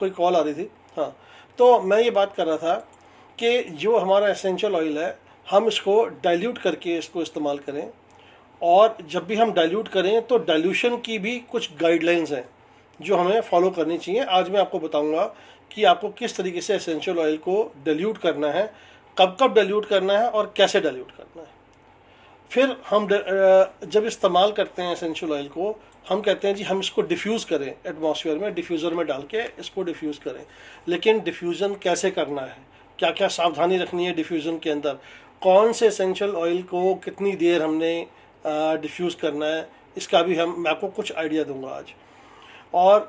कोई कॉल आ रही थी। हाँ, तो मैं ये बात कर रहा था कि जो हमारा एसेंशियल ऑयल है, हम इसको डाइल्यूट करके इसको इस्तेमाल करें, और जब भी हम डाइल्यूट करें तो डाइल्यूशन की भी कुछ गाइडलाइंस हैं जो हमें फॉलो करनी चाहिए। आज मैं आपको बताऊंगा कि आपको किस तरीके से एसेंशियल ऑयल को डाइल्यूट करना है, कब कब डाइल्यूट करना है और कैसे डाइल्यूट करना है। फिर हम जब इस्तेमाल करते हैं एसेंशियल ऑयल को, हम कहते हैं जी हम इसको डिफ्यूज़ करें एटमॉस्फेयर में, डिफ्यूज़र में डाल के इसको डिफ्यूज़ करें। लेकिन डिफ्यूज़न कैसे करना है, क्या क्या सावधानी रखनी है डिफ्यूज़न के अंदर, कौन से एसेंशियल ऑयल को कितनी देर हमने डिफ्यूज़ करना है, इसका भी मैं आपको कुछ आइडिया दूंगा आज। और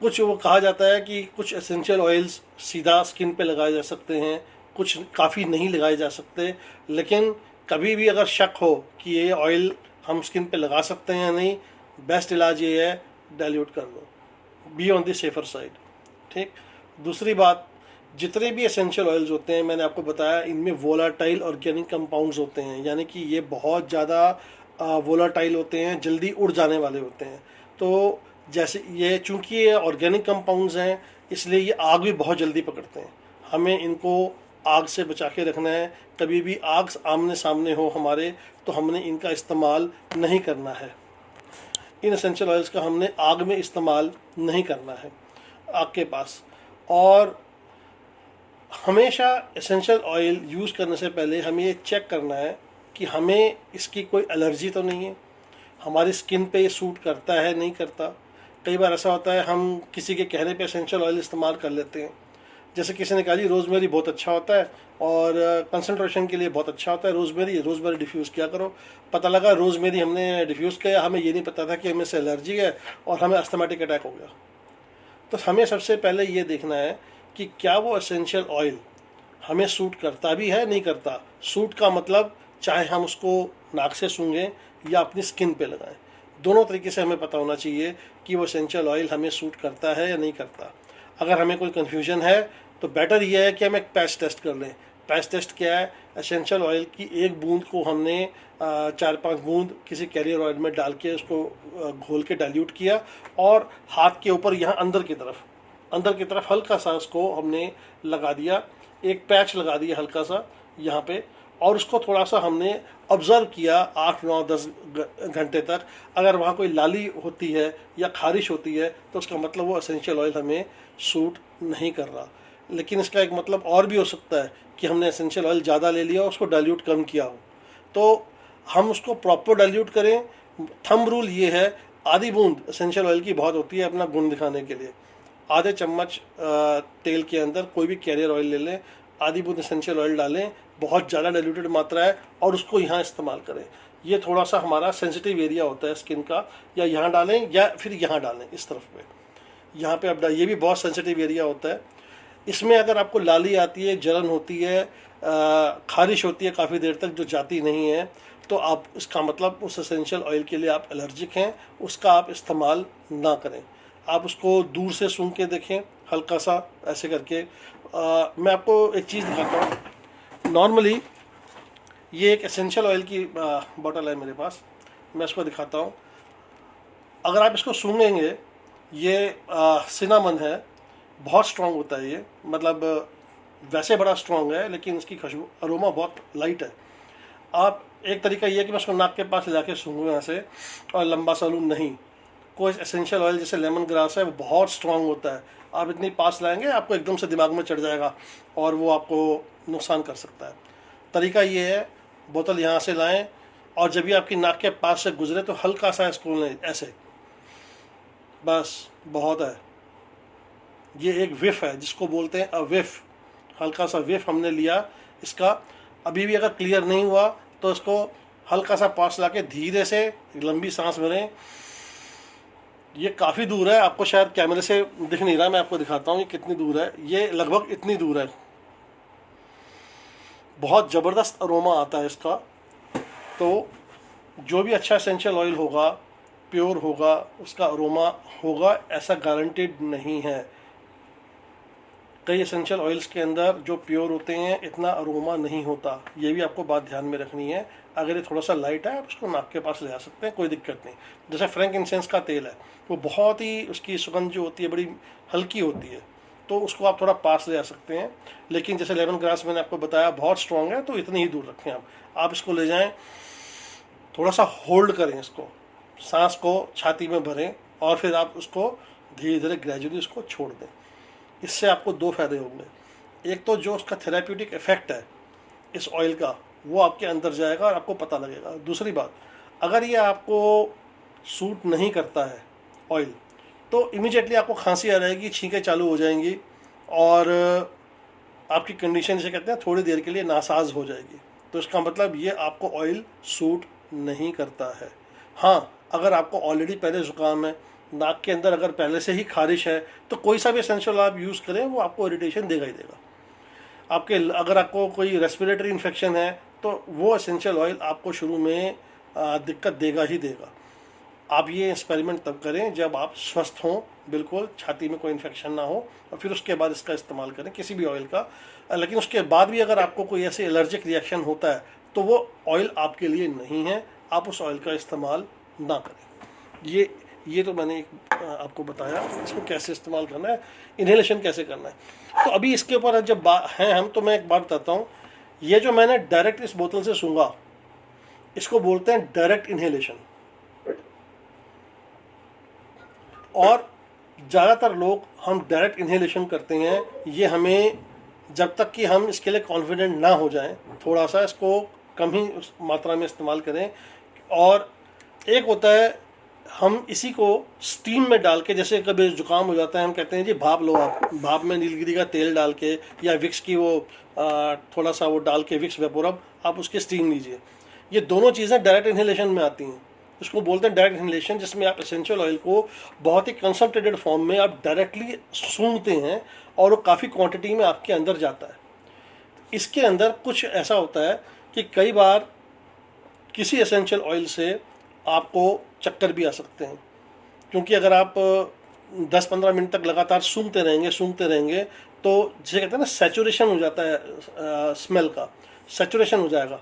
कुछ वो कहा जाता है कि कुछ एसेंशियल ऑयल्स सीधा स्किन पे लगाए जा सकते हैं, कुछ काफ़ी नहीं लगाए जा सकते। लेकिन कभी भी अगर शक हो कि ये ऑयल हम स्किन पे लगा सकते हैं या नहीं, बेस्ट इलाज ये है डाइल्यूट कर लो, be on the safer side. ठीक। दूसरी बात, जितने भी एसेंशियल ऑयल्स होते हैं, मैंने आपको बताया इनमें वोलाटाइल ऑर्गेनिक कंपाउंड्स होते हैं, यानी कि ये बहुत ज़्यादा वोलाटाइल होते हैं, जल्दी उड़ जाने वाले होते हैं। तो जैसे ये, चूंकि ये ऑर्गेनिक कंपाउंड्स हैं, इसलिए ये आग भी बहुत जल्दी पकड़ते हैं। हमें इनको आग से बचा के रखना है। कभी भी आग आमने सामने हो हमारे, तो हमने इनका इस्तेमाल नहीं करना है। इन एसेंशियल ऑयल्स का हमने आग में इस्तेमाल नहीं करना है आग के पास। और हमेशा एसेंशियल ऑयल यूज़ करने से पहले हमें ये चेक करना है कि हमें इसकी कोई एलर्जी तो नहीं है, हमारी स्किन पे ये सूट करता है नहीं करता। कई बार ऐसा होता है हम किसी के कहने पे एसेंशियल ऑयल इस्तेमाल कर लेते हैं। जैसे किसी ने कहा जी रोज़मेरी बहुत अच्छा होता है और कंसंट्रेशन के लिए बहुत अच्छा होता है रोज़मेरी डिफ्यूज़ किया करो। पता लगा रोज़मेरी हमने डिफ्यूज़ किया, हमें ये नहीं पता था कि हमें से एलर्जी है और हमें अस्थमेटिक अटैक हो गया। तो हमें सबसे पहले ये देखना है कि क्या वो एसेंशियल ऑयल हमें सूट करता भी है नहीं करता। सूट का मतलब चाहे हम उसको नाक से सूंघें या अपनी स्किन पे लगाएं, दोनों तरीके से हमें पता होना चाहिए कि वो एसेंशियल ऑयल हमें सूट करता है या नहीं करता। अगर हमें कोई कन्फ्यूजन है तो बेटर ये है कि हम एक पैच टेस्ट कर लें। पैच टेस्ट क्या है? एसेंशियल ऑयल की एक बूंद को हमने 4-5 बूंद किसी कैरियर ऑयल में डाल के उसको घोल के डाइल्यूट किया और हाथ के ऊपर यहाँ अंदर की तरफ हल्का सा उसको हमने लगा दिया, एक पैच लगा दिया हल्का सा यहाँ पे, और उसको थोड़ा सा हमने ऑब्ज़र्व किया 8-9-10 घंटे तक। अगर वहाँ कोई लाली होती है या खारिश होती है तो उसका मतलब वो एसेंशियल ऑयल हमें सूट नहीं कर रहा। लेकिन इसका एक मतलब और भी हो सकता है कि हमने एसेंशियल ऑयल ज़्यादा ले लिया और उसको डाइल्यूट कम किया हो। तो हम उसको प्रॉपर डाइल्यूट करें। थंब रूल ये है, आधी बूंद एसेंशियल ऑयल की बहुत होती है अपना गुण दिखाने के लिए। आधे चम्मच तेल के अंदर कोई भी कैरियर ऑयल ले लें, आधी बूंद एसेंशियल ऑयल डालें, बहुत ज़्यादा डाइल्यूटेड मात्रा है, और उसको यहाँ इस्तेमाल करें। ये थोड़ा सा हमारा सेंसिटिव एरिया होता है स्किन का, या यहाँ डालें या फिर यहाँ डालें इस तरफ पे, यहाँ पे अब ये भी बहुत सेंसिटिव एरिया होता है। इसमें अगर आपको लाली आती है, जलन होती है, खारिश होती है काफ़ी देर तक जो जाती नहीं है, तो आप इसका मतलब उस एसेंशियल ऑयल के लिए आप एलर्जिक हैं, उसका आप इस्तेमाल ना करें। आप उसको दूर से सूंघ के देखें हल्का सा ऐसे करके। मैं आपको एक चीज़ दिखाता हूँ। नॉर्मली ये एक एसेंशियल ऑयल की बॉटल है मेरे पास, मैं इसको दिखाता हूँ। अगर आप इसको सूंघेंगे, ये सिनामन है, बहुत स्ट्रॉन्ग होता है ये, मतलब वैसे बड़ा स्ट्रॉन्ग है लेकिन इसकी खुशबू अरोमा बहुत लाइट है। आप एक तरीका ये है कि मैं उसको नाक के पास ला के सूंघूँ यहाँ से, और लंबा सा लूँ नहीं। कोई एसेंशियल ऑयल जैसे लेमन ग्रास है वो बहुत स्ट्रॉन्ग होता है, आप इतनी पास लाएंगे आपको एकदम से दिमाग में चढ़ जाएगा और वो आपको नुकसान कर सकता है। तरीका ये है, बोतल यहाँ से लाएं और जब भी आपकी नाक के पास से गुजरे तो हल्का सा इसको लें ऐसे, बस बहुत है। ये एक विफ है जिसको बोलते हैं विफ, हल्का सा विफ हमने लिया इसका। अभी भी अगर क्लियर नहीं हुआ तो इसको हल्का सा पास लाके धीरे से लंबी सांस भरें। ये काफ़ी दूर है, आपको शायद कैमरे से दिख नहीं रहा, मैं आपको दिखाता हूँ ये कितनी दूर है। ये लगभग इतनी दूर है। बहुत ज़बरदस्त अरोमा आता है इसका। तो जो भी अच्छा एसेंशियल ऑयल होगा, प्योर होगा, उसका अरोमा होगा ऐसा गारंटेड नहीं है। कई एसेंशियल ऑयल्स के अंदर जो प्योर होते हैं इतना अरोमा नहीं होता, ये भी आपको बात ध्यान में रखनी है। अगर ये थोड़ा सा लाइट है आप उसको नाक के पास ले आ सकते हैं, कोई दिक्कत नहीं। जैसे फ्रैंकिनसेंस का तेल है, वो बहुत ही उसकी सुगंध जो होती है बड़ी हल्की होती है, तो उसको आप थोड़ा पास ले आ सकते हैं। लेकिन जैसे लेमन ग्रास मैंने आपको बताया बहुत स्ट्रॉन्ग है, तो इतनी ही दूर रखें आप इसको ले जाएं, थोड़ा सा होल्ड करें इसको, सांस को छाती में भरें और फिर आप उसको धीरे धीरे ग्रेजुअली उसको छोड़ दें। इससे आपको दो फायदे होंगे। एक तो जो उसका थेराप्यूटिक इफेक्ट है इस ऑयल का वो आपके अंदर जाएगा और आपको पता लगेगा। दूसरी बात, अगर ये आपको सूट नहीं करता है ऑयल, तो इमीडिएटली आपको खांसी आ रहेगी, छींकें चालू हो जाएंगी और आपकी कंडीशन जिसे कहते हैं थोड़ी देर के लिए नासाज हो जाएगी। तो इसका मतलब ये आपको ऑयल सूट नहीं करता है। हाँ, अगर आपको ऑलरेडी पहले ज़ुकाम है, नाक के अंदर अगर पहले से ही खारिश है, तो कोई सा भी एसेंशियल आप यूज़ करें वो आपको इरिटेशन देगा ही देगा। अगर आपको कोई रेस्पिरेटरी इन्फेक्शन है तो वो एसेंशियल ऑयल आपको शुरू में दिक्कत देगा ही देगा। आप ये एक्सपेरिमेंट तब करें जब आप स्वस्थ हों, बिल्कुल छाती में कोई इन्फेक्शन ना हो, और फिर उसके बाद इसका इस्तेमाल करें किसी भी ऑयल का। लेकिन उसके बाद भी अगर आपको कोई ऐसे एलर्जिक रिएक्शन होता है तो वो ऑयल आपके लिए नहीं है, आप उस ऑयल का इस्तेमाल ना करें। ये तो मैंने आपको बताया इसको कैसे इस्तेमाल करना है, इन्हेलेशन कैसे करना है। तो अभी इसके ऊपर जब हैं हम, तो मैं एक बात बताता हूँ। ये जो मैंने डायरेक्ट इस बोतल से सूंघा, इसको बोलते हैं डायरेक्ट इन्हेलेशन। और ज़्यादातर लोग हम डायरेक्ट इन्हेलेशन करते हैं, ये हमें जब तक कि हम इसके लिए कॉन्फिडेंट ना हो जाएं, थोड़ा सा इसको कम ही मात्रा में इस्तेमाल करें। और एक होता है हम इसी को स्टीम में डाल के, जैसे कभी जुकाम हो जाता है हम कहते हैं जी भाप लो, आप भाप में नीलगिरी का तेल डाल के या विक्स की वो थोड़ा सा वो डाल के विक्स वेपोरब आप उसके स्टीम लीजिए। ये दोनों चीज़ें डायरेक्ट इन्हेलेशन में आती हैं। इसको बोलते हैं डायरेक्ट इन्हेलेशन, जिसमें आप एसेंशियल ऑयल को बहुत ही कंसंट्रेटेड फॉर्म में आप डायरेक्टली सूंघते हैं और वो काफ़ी क्वांटिटी में आपके अंदर जाता है। इसके अंदर कुछ ऐसा होता है कि कई बार किसी एसेंशियल ऑयल से आपको चक्कर भी आ सकते हैं, क्योंकि अगर आप 10-15 मिनट तक लगातार सूंघते रहेंगे तो जिसे कहते हैं ना सैचुरेशन हो जाता है, स्मेल का सैचुरेशन हो जाएगा।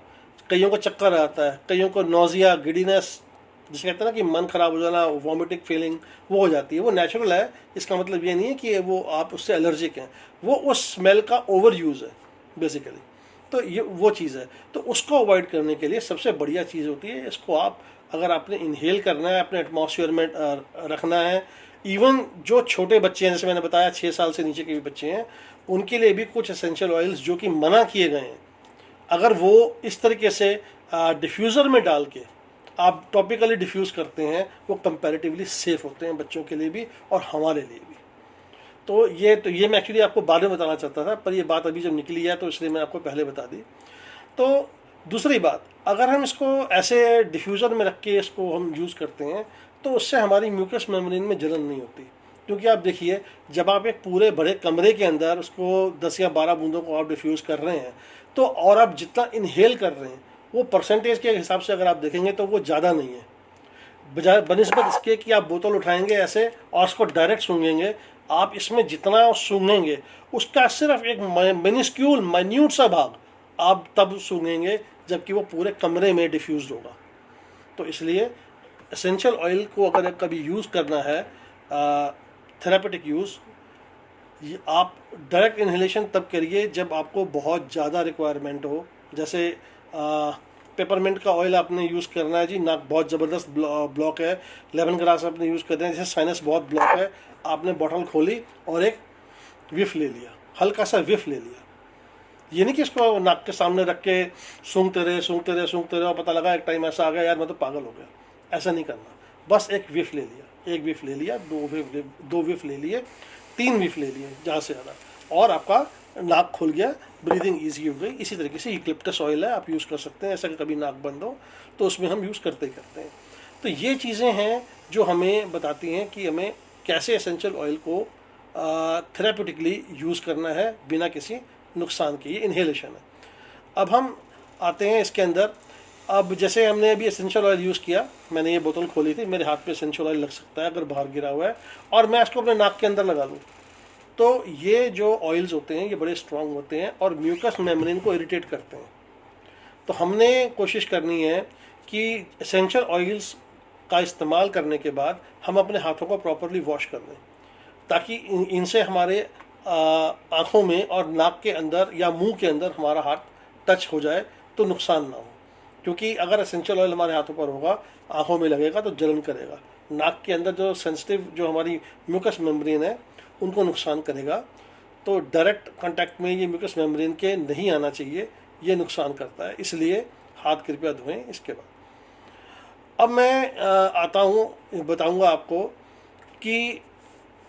कईयों को चक्कर आता है, कईयों को नोजिया, गिडीनेस, जिसे कहते हैं ना कि मन खराब हो जाना, वॉमिटिंग फीलिंग, वो हो जाती है। वो नेचुरल है, इसका मतलब ये नहीं है कि वो आप उससे एलर्जिक हैं, वो उस स्मेल का ओवर यूज़ है बेसिकली। तो ये वो चीज़ है, तो उसको अवॉइड करने के लिए सबसे बढ़िया चीज़ होती है, इसको आप अगर आपने इनहेल करना है, अपने एटमॉस्फेयर में रखना है। इवन जो छोटे बच्चे हैं, जैसे मैंने बताया 6 साल से नीचे के भी बच्चे हैं, उनके लिए भी कुछ एसेंशियल ऑयल्स जो कि मना किए गए हैं, अगर वो इस तरीके से डिफ्यूज़र में डाल के आप टॉपिकली डिफ्यूज़ करते हैं, वो कंपैरेटिवली सेफ़ होते हैं बच्चों के लिए भी और हमारे लिए भी। तो ये मैं एक्चुअली आपको बाद में बताना चाहता था, पर ये बात अभी जब निकली है तो इसलिए मैं आपको पहले बता दी। तो दूसरी बात, अगर हम इसको ऐसे डिफ्यूज़र में रख के इसको हम यूज़ करते हैं तो उससे हमारी म्यूकस मेम्ब्रेन में जलन नहीं होती। क्योंकि आप देखिए, जब आप एक पूरे बड़े कमरे के अंदर उसको 10 या 12 बूंदों को आप डिफ्यूज़ कर रहे हैं, तो और आप जितना इनहेल कर रहे हैं वो परसेंटेज के हिसाब से अगर आप देखेंगे तो वो ज़्यादा नहीं है, बजाय बनिस्बत इसके कि आप बोतल उठाएंगे ऐसे और उसको डायरेक्ट सूंघेंगे। आप इसमें जितना सूंघेंगे उसका सिर्फ एक मिनिस्क्यूल माइन्यूट सा भाग आप तब सूंघेंगे जबकि वो पूरे कमरे में डिफ्यूज़ होगा। तो इसलिए एसेंशियल ऑयल को अगर कभी यूज़ करना है, थेरापेटिक यूज़, आप डायरेक्ट इन्हेलेशन तब करिए जब आपको बहुत ज़्यादा रिक्वायरमेंट हो। जैसे पेपरमिंट का ऑयल आपने यूज़ करना है जी, नाक बहुत ज़बरदस्त ब्लॉक है, लेमन ग्रास आपने यूज़ करना है, जैसे साइनस बहुत ब्लॉक है, आपने बॉटल खोली और एक विफ ले लिया, हल्का सा विफ ले लिया। ये नहीं कि इसको नाक के सामने रख के सूंघते रहे और पता लगा एक टाइम ऐसा आ गया यार मैं तो पागल हो गया, ऐसा नहीं करना। बस एक विफ ले लिया, दो विफ ले लिए, 3 विफ ले लिए ज़्यादा से ज़्यादा, और आपका नाक खुल गया, ब्रीदिंग ईजी हो गई। इसी तरीके से यूकलिप्टस ऑयल है, आप यूज़ कर सकते हैं, ऐसा कि कभी नाक बंद हो तो उसमें हम यूज़ करते हैं। तो ये चीज़ें हैं जो हमें बताती हैं कि हमें कैसे एसेंशियल ऑयल को थेराप्यूटिकली यूज़ करना है बिना किसी नुकसान के। ये इन्हेलेशन है। अब हम आते हैं इसके अंदर। अब जैसे हमने अभी एसेंशियल ऑयल यूज़ किया, मैंने ये बोतल खोली थी, मेरे हाथ पे एसेंशियल ऑयल लग सकता है अगर बाहर गिरा हुआ है, और मैं इसको अपने नाक के अंदर लगा लूँ, तो ये जो ऑयल्स होते हैं ये बड़े स्ट्रांग होते हैं और म्यूकस मेम्ब्रेन को इरिटेट करते हैं। तो हमने कोशिश करनी है कि एसेंशियल ऑयल्स का इस्तेमाल करने के बाद हम अपने हाथों को प्रॉपरली वॉश कर लें, ताकि इनसे हमारे आँखों में और नाक के अंदर या मुंह के अंदर हमारा हाथ टच हो जाए तो नुकसान ना हो। क्योंकि अगर एसेंशियल ऑयल हमारे हाथों पर होगा, आँखों में लगेगा तो जलन करेगा, नाक के अंदर जो सेंसिटिव जो हमारी म्यूकस मेम्ब्रेन है उनको नुकसान करेगा। तो डायरेक्ट कांटेक्ट में ये म्यूकस मेम्ब्रेन के नहीं आना चाहिए, ये नुकसान करता है, इसलिए हाथ कृपया धोएं। इसके बाद अब मैं आता हूँ, बताऊँगा आपको कि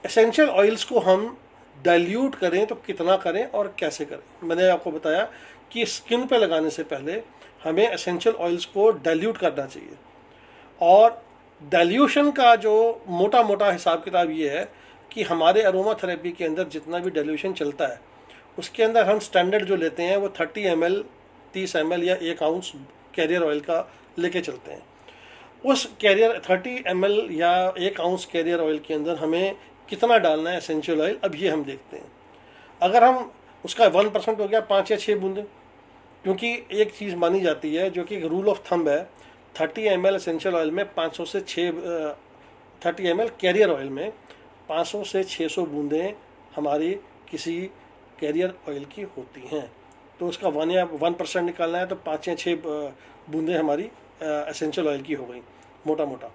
एसेंशियल ऑयल्स को हम डाइल्यूट करें तो कितना करें और कैसे करें। मैंने आपको बताया कि स्किन पे लगाने से पहले हमें एसेंशियल ऑयल्स को डाइल्यूट करना चाहिए, और डाइल्यूशन का जो मोटा मोटा हिसाब किताब ये है कि हमारे अरोमा थेरेपी के अंदर जितना भी डाइल्यूशन चलता है उसके अंदर हम स्टैंडर्ड जो लेते हैं वो 30 ml 30 ml या 1 आउंस कैरियर ऑयल का लेके चलते हैं। उस कैरियर 30 ml या 1 आउंस कैरियर ऑयल के अंदर हमें कितना डालना है एसेंशियल ऑयल, अब ये हम देखते हैं। अगर हम उसका 1% हो गया 5 या 6 बूंदे, क्योंकि एक चीज़ मानी जाती है जो कि एक रूल ऑफ थंब है, 30 ml एसेंशियल ऑयल में 500 से 30 ml कैरियर ऑयल में 500 से 600 बूंदें हमारी किसी कैरियर ऑयल की होती हैं। तो उसका 1% निकालना है तो 5 या 6 बूंदें हमारी एसेंशियल ऑयल की हो गई मोटा मोटा।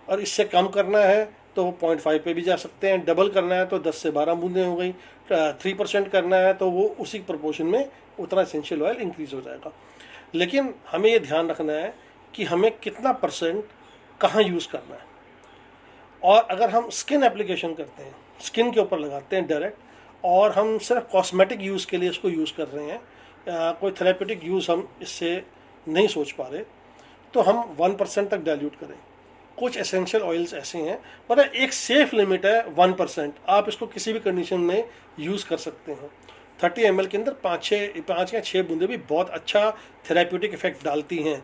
और इससे कम करना है तो 0.5 पे भी जा सकते हैं, डबल करना है तो 10 से 12 बूंदें हो गई, 3% करना है तो वो उसी प्रोपोर्शन में उतना एसेंशियल ऑयल इंक्रीज हो जाएगा। लेकिन हमें ये ध्यान रखना है कि हमें कितना परसेंट कहाँ यूज़ करना है। और अगर हम स्किन एप्लीकेशन करते हैं, स्किन के ऊपर लगाते हैं डायरेक्ट, और हम सिर्फ कॉस्मेटिक यूज़ के लिए इसको यूज़ कर रहे हैं, कोई थेरेपेटिक यूज़ हम इससे नहीं सोच पा रहे, तो हम 1% तक डाइल्यूट करें। कुछ एसेंशियल ऑयल्स ऐसे हैं, मतलब एक सेफ लिमिट है 1%, आप इसको किसी भी कंडीशन में यूज़ कर सकते हैं। 30 ml के अंदर 5 या 6 बूंदे भी बहुत अच्छा थेरेप्यूटिक इफेक्ट डालती हैं।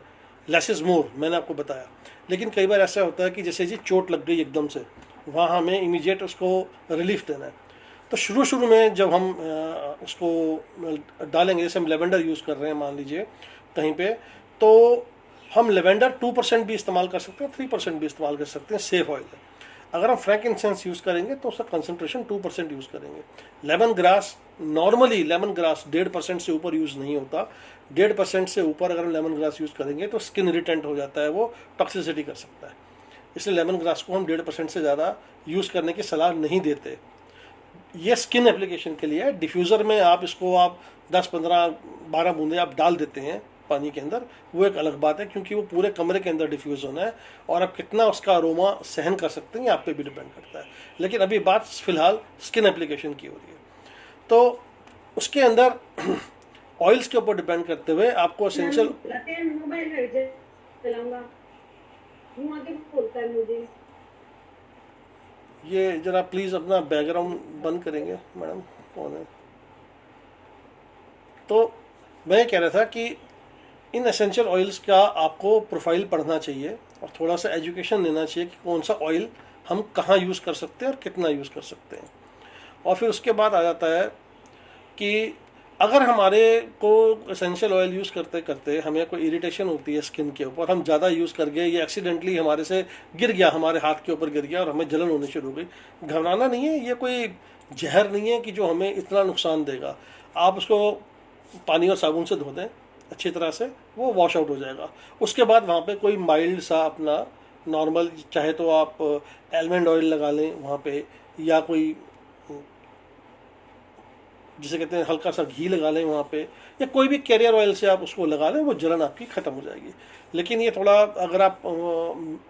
लेस इज़ मोर मैंने आपको बताया। लेकिन कई बार ऐसा होता है कि जैसे जी चोट लग गई एकदम से, वहाँ हमें इमीडिएट उसको रिलीफ देना है। तो शुरू में जब हम उसको डालेंगे, जैसे हम लेवेंडर यूज़ कर रहे हैं मान लीजिए कहीं पे, तो हम लेवेंडर 2% भी इस्तेमाल कर सकते हैं, 3% भी इस्तेमाल कर सकते हैं, सेफ ऑयल है। अगर हम फ्रैंकिनसेंस यूज़ करेंगे तो उसका कंसंट्रेशन 2% यूज़ करेंगे। Lemon grass, normally lemon grass 1.5% से ऊपर यूज़ नहीं होता। 1.5% से ऊपर अगर हम लेमन ग्रास यूज़ करेंगे तो स्किन इरिटेंट हो जाता है, वो टॉक्सिसिटी कर सकता है। इसलिए लेमन ग्रास को हम 1.5% से ज़्यादा यूज़ करने की सलाह नहीं देते। ये स्किन एप्लीकेशन के लिए है। डिफ्यूज़र में आप इसको 10, 15, 12 बूंदे आप डाल देते हैं पानी के अंदर, वो एक अलग बात है, क्योंकि वो पूरे कमरे के अंदर डिफ्यूज़ होना है, और आप कितना उसका अरोमा सहन कर सकते हैं आप पे भी डिपेंड करता है। लेकिन अभी बात फ़िलहाल स्किन एप्लीकेशन की हो रही है, तो उसके अंदर ऑयल्स के ऊपर डिपेंड करते हुए आपको एसेंशियल ये जरा प्लीज़ अपना बैकग्राउंड बंद करेंगे मैडम, कौन है। तो मैं कह रहा था कि इन एसेंशियल ऑयल्स का आपको प्रोफाइल पढ़ना चाहिए और थोड़ा सा एजुकेशन लेना चाहिए कि कौन सा ऑयल हम कहाँ यूज़ कर सकते हैं और कितना यूज़ कर सकते हैं। और फिर उसके बाद आ जाता है कि अगर हमारे को एसेंशियल ऑयल यूज़ करते करते हमें कोई इरिटेशन होती है स्किन के ऊपर, हम ज़्यादा यूज़ कर गए, ये एक्सीडेंटली हमारे से गिर गया, हमारे हाथ के ऊपर गिर गया और हमें जलन होनी शुरू हो गई, घबराना नहीं है, ये कोई जहर नहीं है कि जो हमें इतना नुकसान देगा। आप उसको पानी और साबुन से धो दें अच्छी तरह से, वो वॉश आउट हो जाएगा। उसके बाद वहाँ पे कोई माइल्ड सा अपना नॉर्मल, चाहे तो आप आलमंड ऑयल लगा लें वहाँ पे, या कोई जिसे कहते हैं हल्का सा घी लगा लें वहाँ पे, या कोई भी कैरियर ऑयल से आप उसको लगा लें, वो जलन आपकी ख़त्म हो जाएगी। लेकिन ये थोड़ा, अगर आप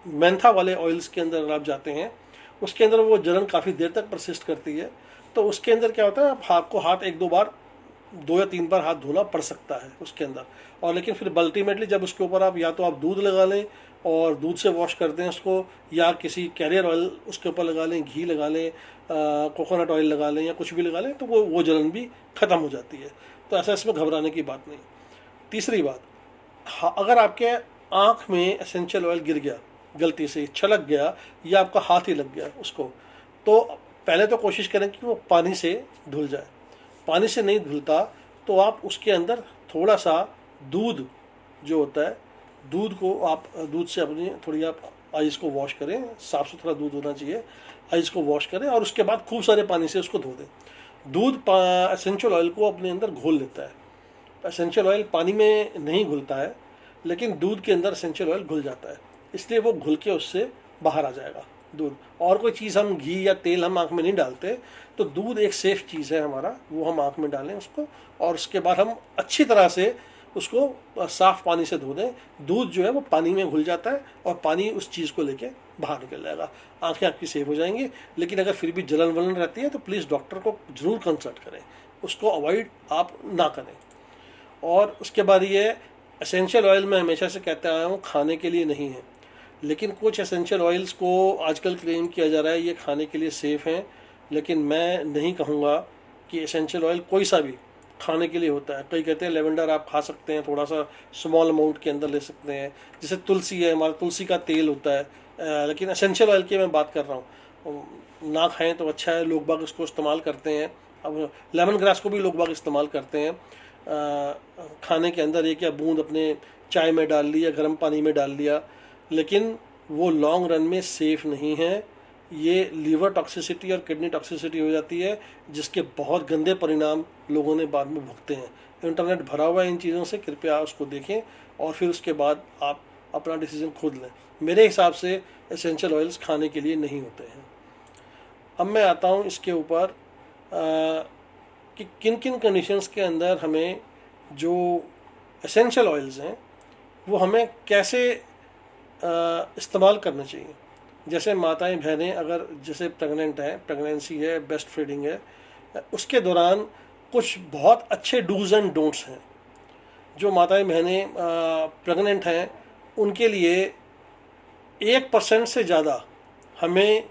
मेंथा वाले ऑयल्स के अंदर आप जाते हैं, उसके अंदर वो जलन काफ़ी देर तक परसिस्ट करती है, तो उसके अंदर क्या होता है, आप आपको हाथ 1-2 बार, 2 या 3 बार हाथ धोना पड़ सकता है उसके अंदर। और लेकिन फिर अल्टीमेटली जब उसके ऊपर आप या तो आप दूध लगा लें और दूध से वॉश कर दें उसको, या किसी कैरियर ऑयल उसके ऊपर लगा लें, घी लगा लें, कोकोनट ऑयल लगा लें, या कुछ भी लगा लें, तो वो जलन भी ख़त्म हो जाती है। तो ऐसा इसमें घबराने की बात नहीं। तीसरी बात, अगर आपके आँख में एसेंशियल ऑयल गिर गया, गलती से छलक गया, या आपका हाथ ही लग गया उसको, तो पहले तो कोशिश करें कि वो पानी से धुल जाए। पानी से नहीं धुलता तो आप उसके अंदर थोड़ा सा दूध जो होता है, दूध से अपनी थोड़ी आप आइस को वॉश करें, साफ़ सुथरा दूध होना चाहिए, आइस को वॉश करें और उसके बाद खूब सारे पानी से उसको धो दें। दूध एसेंशियल ऑयल को अपने अंदर घोल लेता है। एसेंशियल ऑयल पानी में नहीं घुलता है, लेकिन दूध के अंदर एसेंशियल ऑयल घुल जाता है, इसलिए वो घुल के उससे बाहर आ जाएगा दूध। और कोई चीज़ हम घी या तेल हम आँख में नहीं डालते, तो दूध एक सेफ़ चीज़ है हमारा, वो हम आँख में डालें उसको, और उसके बाद हम अच्छी तरह से उसको साफ़ पानी से धो दें। दूध जो है वो पानी में घुल जाता है और पानी उस चीज़ को लेके बाहर निकल जाएगा, आँखें आपकी सेफ हो जाएंगी। लेकिन अगर फिर भी जलन वलन रहती है तो प्लीज़ डॉक्टर को ज़रूर कंसल्ट करें, उसको अवॉइड आप ना करें। और उसके बाद ये एसेंशियल ऑयल मैं हमेशा से कहता आया हूँ खाने के लिए नहीं है, लेकिन कुछ एसेंशियल ऑयल्स को आजकल क्लेम किया जा रहा है ये खाने के लिए सेफ़ हैं, लेकिन मैं नहीं कहूँगा कि एसेंशियल ऑयल कोई सा भी खाने के लिए होता है। कई कहते हैं लेवेंडर आप खा सकते हैं, थोड़ा सा स्मॉल अमाउंट के अंदर ले सकते हैं, जैसे तुलसी है, हमारा तुलसी का तेल होता है, लेकिन एसेंशियल ऑयल की मैं बात कर रहा हूँ। ना खाएं तो अच्छा है, लोग बाग इसको इस्तेमाल करते हैं। अब लेमन ग्रास को भी लोग बाग इस्तेमाल करते हैं, खाने के अंदर एक या बूंद अपने चाय में डाल लिया, गर्म पानी में डाल लिया, लेकिन वो लॉन्ग रन में सेफ़ नहीं है। ये लीवर टॉक्सिसिटी और किडनी टॉक्सिसिटी हो जाती है, जिसके बहुत गंदे परिणाम लोगों ने बाद में भुगते हैं। इंटरनेट भरा हुआ है इन चीज़ों से, कृपया उसको देखें और फिर उसके बाद आप अपना डिसीजन खुद लें। मेरे हिसाब से एसेंशियल ऑयल्स खाने के लिए नहीं होते हैं। अब मैं आता हूँ इसके ऊपर कि किन किन कंडीशंस के अंदर हमें जो एसेंशियल ऑयल्स हैं वो हमें कैसे इस्तेमाल करना चाहिए। जैसे माताएं बहनें अगर जैसे प्रेग्नेंट हैं, प्रेगनेंसी है, ब्रेस्ट फीडिंग है, उसके दौरान कुछ बहुत अच्छे डूज एंड डोंट्स हैं। जो माताएं बहनें प्रेग्नेंट हैं उनके लिए 1% से ज़्यादा हमें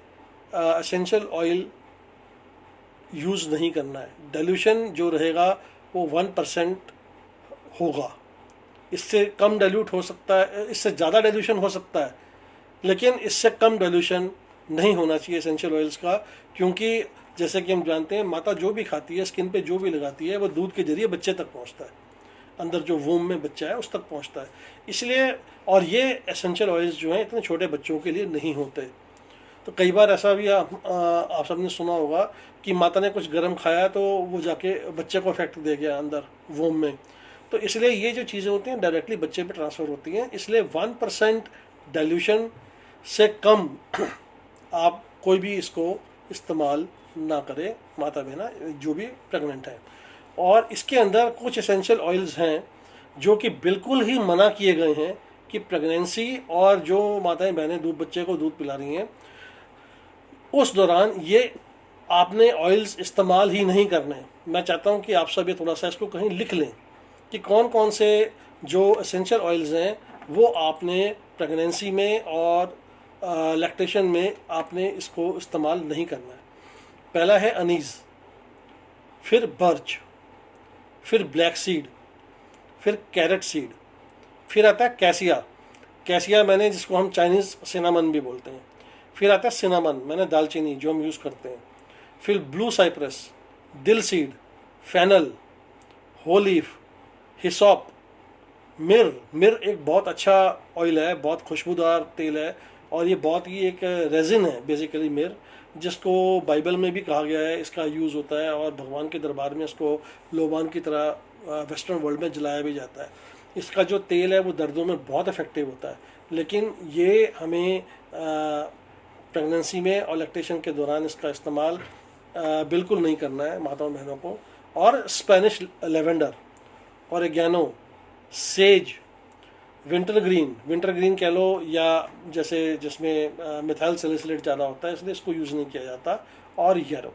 एसेंशियल ऑयल यूज़ नहीं करना है। डाइल्यूशन जो रहेगा वो 1% होगा, इससे कम डाइल्यूट हो सकता है, इससे ज़्यादा डाइल्यूशन हो सकता है, लेकिन इससे कम डाइल्यूशन नहीं होना चाहिए एसेंशियल ऑयल्स का। क्योंकि जैसे कि हम जानते हैं माता जो भी खाती है, स्किन पे जो भी लगाती है, वो दूध के जरिए बच्चे तक पहुंचता है, अंदर जो वूम में बच्चा है उस तक पहुंचता है। इसलिए और ये एसेंशियल ऑयल्स जो हैं इतने छोटे बच्चों के लिए नहीं होते। तो कई बार ऐसा भी आप सबने सुना होगा कि माता ने कुछ गर्म खाया तो वो जाके बच्चे को इफेक्ट दे गया अंदर वूम में। तो इसलिए ये जो चीज़ें होती हैं डायरेक्टली बच्चे पे ट्रांसफ़र होती हैं। इसलिए 1% डाइल्यूशन से कम आप कोई भी इसको इस्तेमाल ना करें, माता बहना जो भी प्रेग्नेंट है। और इसके अंदर कुछ एसेंशियल ऑयल्स हैं जो कि बिल्कुल ही मना किए गए हैं कि प्रेगनेंसी और जो माताएं बहनें बच्चे को दूध पिला रही हैं उस दौरान ये आपने ऑयल्स इस्तेमाल ही नहीं करने। मैं चाहता हूं कि आप सब ये थोड़ा सा इसको कहीं लिख लें कि कौन कौन से जो एसेंशियल ऑयल्स हैं वो आपने प्रेगनेंसी में और लैक्टेशन में आपने इसको इस्तेमाल नहीं करना है। पहला है अनीस, फिर बर्च, फिर ब्लैक सीड, फिर कैरेट सीड, फिर आता है कैसिया। कैसिया मैंने जिसको हम चाइनीज़ सिनामन भी बोलते हैं। फिर आता है सिनामन, मैंने दालचीनी जो हम यूज़ करते हैं। फिर ब्लू साइप्रस, दिल सीड, फेनल, होलीफ, हिसॉप, मिर एक बहुत अच्छा ऑयल है, बहुत खुशबूदार तेल है और ये बहुत ही एक रेजिन है बेसिकली मिर, जिसको बाइबल में भी कहा गया है इसका यूज़ होता है और भगवान के दरबार में इसको लोबान की तरह वेस्टर्न वर्ल्ड में जलाया भी जाता है। इसका जो तेल है वो दर्दों में बहुत इफेक्टिव होता है, लेकिन ये हमें प्रेगनेंसी में और लैक्टेशन के दौरान इसका इस्तेमाल बिल्कुल नहीं करना है माताओं बहनों को। और Spanish lavender, oregano, says, winter green कह लो, या जैसे जिसमें मिथाइल सैलिसिलेट ज़्यादा होता है इसलिए इसको यूज़ नहीं किया जाता, और येरो।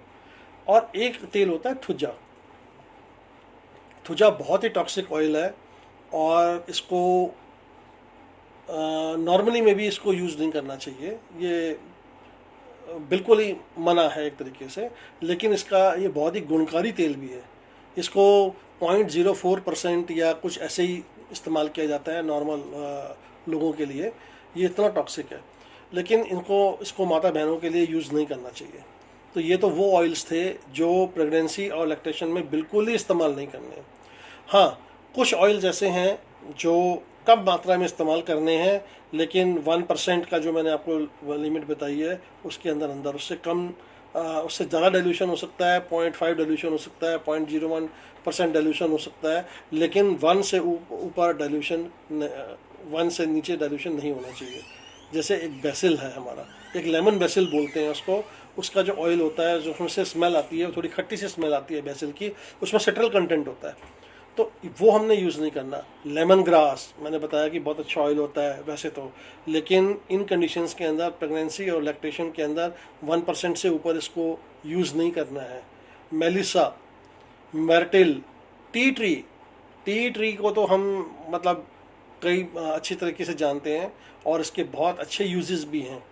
और एक तेल होता है थुजा। थुजा बहुत ही टॉक्सिक ऑयल है और इसको नॉर्मली में भी इसको यूज़ नहीं करना चाहिए, ये बिल्कुल ही मना है एक तरीके से। लेकिन इसका ये बहुत ही गुणकारी तेल भी है। इसको 0.04% या कुछ ऐसे ही इस्तेमाल किया जाता है नॉर्मल लोगों के लिए, ये इतना टॉक्सिक है। लेकिन इसको माता बहनों के लिए यूज़ नहीं करना चाहिए। तो ये तो वो ऑयल्स थे जो प्रेगनेंसी और लैक्टेशन में बिल्कुल ही इस्तेमाल नहीं करने। हाँ, कुछ ऑयल्स ऐसे हैं जो कम मात्रा में इस्तेमाल करने हैं, लेकिन 1% का जो मैंने आपको लिमिट बताई है उसके अंदर अंदर, उससे कम उससे ज़्यादा डाइल्यूशन हो सकता है, 0.5 डाइल्यूशन हो सकता है, 0.01% डाइल्यूशन हो सकता है, लेकिन 1 से ऊपर डाइल्यूशन, 1 से नीचे डाइल्यूशन नहीं होना चाहिए। जैसे एक बेसिल है हमारा, एक लेमन बेसिल बोलते हैं उसको, उसका जो ऑयल होता है जो उसमें से स्मेल आती है, थोड़ी खट्टी सी स्मेल आती है बेसिल की, उसमें सिट्रल कंटेंट होता है, तो वो हमने यूज़ नहीं करना। लेमन ग्रास मैंने बताया कि बहुत अच्छा ऑयल होता है वैसे तो, लेकिन इन कंडीशंस के अंदर, प्रेगनेंसी और लैक्टेशन के अंदर 1% से ऊपर इसको यूज़ नहीं करना है। मेलिसा, मर्टिल, टी ट्री को तो हम मतलब कई अच्छी तरीके से जानते हैं और इसके बहुत अच्छे यूजेस भी हैं,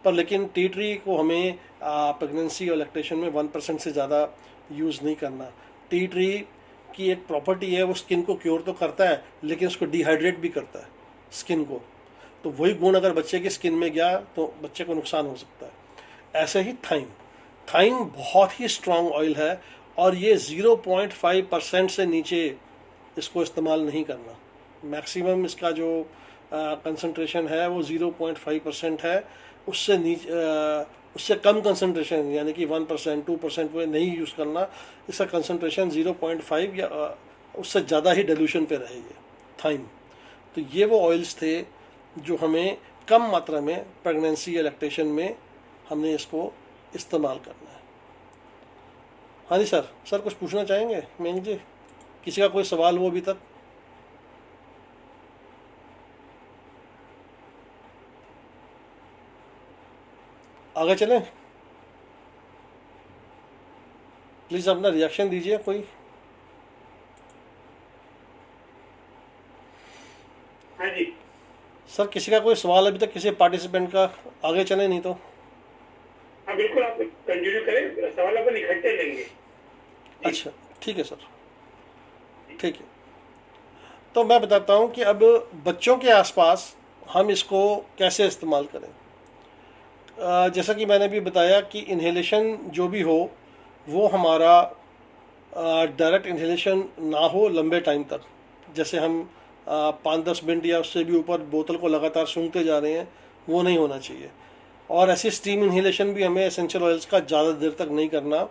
पर लेकिन टी ट्री को हमें प्रेगनेंसी और लैक्टेशन में 1% से ज़्यादा यूज़ नहीं करना। टी ट्री की एक प्रॉपर्टी है, वो स्किन को क्योर तो करता है लेकिन उसको डिहाइड्रेट भी करता है स्किन को, तो वही गुण अगर बच्चे की स्किन में गया तो बच्चे को नुकसान हो सकता है। ऐसे ही थाइम बहुत ही स्ट्रांग ऑयल है और ये 0.5% से नीचे इसको इस्तेमाल नहीं करना। मैक्सिमम इसका जो कंसंट्रेशन है वो 0.5% है, उससे नीचे उससे कम कंसंट्रेशन यानी कि 1% 2% वो नहीं यूज़ करना। इसका कंसंट्रेशन 0.5 या उससे ज़्यादा ही डाइल्यूशन पे रहेगी थाइम। तो ये वो ऑयल्स थे जो हमें कम मात्रा में प्रेगनेंसी या लैक्टेशन में हमने इसको इस्तेमाल करना है। हाँ जी सर कुछ पूछना चाहेंगे मेंग जी? किसी का कोई सवाल हो अभी तक? आगे चलें, प्लीज़ अपना रिएक्शन दीजिए कोई। हाँ जी सर किसी का कोई सवाल अभी तक किसी पार्टिसिपेंट का? आगे चलें नहीं तो। हाँ बिल्कुल, आप कंटिन्यू करें, सवाल अपन इकट्ठे लेंगे। अच्छा ठीक है सर, ठीक है। तो मैं बताता हूँ कि अब बच्चों के आसपास हम इसको कैसे इस्तेमाल करें। जैसा कि मैंने भी बताया कि इन्हेलेशन जो भी हो वो हमारा डायरेक्ट इन्हेलेशन ना हो लंबे टाइम तक, जैसे हम 5-10 मिनट या उससे भी ऊपर बोतल को लगातार सूंघते जा रहे हैं, वो नहीं होना चाहिए। और ऐसी स्टीम इन्हेलेशन भी हमें एसेंशियल ऑयल्स का ज़्यादा देर तक नहीं करना,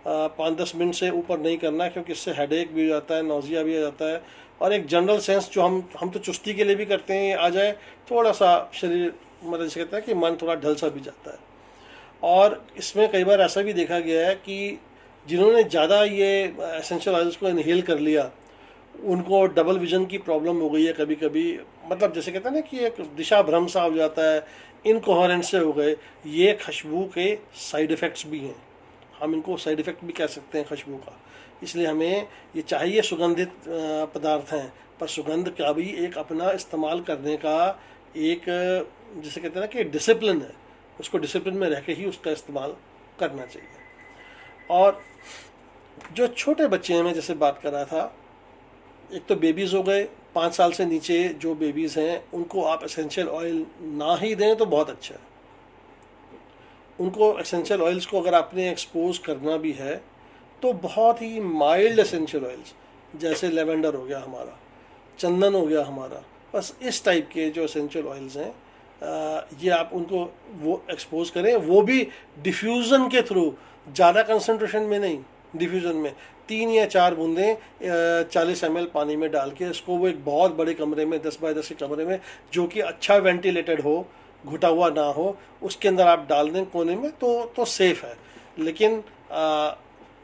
5-10 मिनट से ऊपर नहीं करना, क्योंकि इससे हेडेक भी हो जाता है, नौजिया भी आ जाता है, और एक जनरल सेंस जो हम तो चुस्ती के लिए भी करते हैं आ जाए, थोड़ा सा शरीर मतलब जैसे कहते हैं कि मन थोड़ा ढल सा भी जाता है। और इसमें कई बार ऐसा भी देखा गया है कि जिन्होंने ज़्यादा ये एसेंशियल ऑयल्स को इनहेल कर लिया उनको डबल विजन की प्रॉब्लम हो गई है कभी कभी, मतलब जैसे कहते हैं ना कि एक दिशा भ्रम सा हो जाता है, इनकोहेरेंट से हो गए। ये खुशबू के साइड इफ़ेक्ट्स भी हैं, हम इनको साइड इफ़ेक्ट भी कह सकते हैं खुशबू का। इसलिए हमें ये चाहिए सुगंधित पदार्थ हैं, पर सुगंध का भी एक अपना इस्तेमाल करने का एक जैसे कहते हैं ना कि डिसिप्लिन है, उसको डिसिप्लिन में रह के ही उसका इस्तेमाल करना चाहिए। और जो छोटे बच्चे हैं, मैं जैसे बात कर रहा था, एक तो बेबीज़ हो गए, 5 साल से नीचे जो बेबीज़ हैं उनको आप एसेंशियल ऑयल ना ही दें तो बहुत अच्छा है। उनको एसेंशियल ऑयल्स को अगर आपने एक्सपोज करना भी है तो बहुत ही माइल्ड एसेंशियल ऑयल्स, जैसे लेवेंडर हो गया हमारा, चंदन हो गया हमारा, बस इस टाइप के जो एसेंशियल ऑयल्स हैं ये आप उनको वो एक्सपोज करें, वो भी डिफ्यूज़न के थ्रू, ज़्यादा कंसंट्रेशन में नहीं, डिफ्यूज़न में 3 या 4 बूंदें 40 ml पानी में डाल के इसको वो एक बहुत बड़े कमरे में 10 बाय 10 के कमरे में जो कि अच्छा वेंटिलेटेड हो, घुटा हुआ ना हो, उसके अंदर आप डाल दें कोने में तो सेफ़ है। लेकिन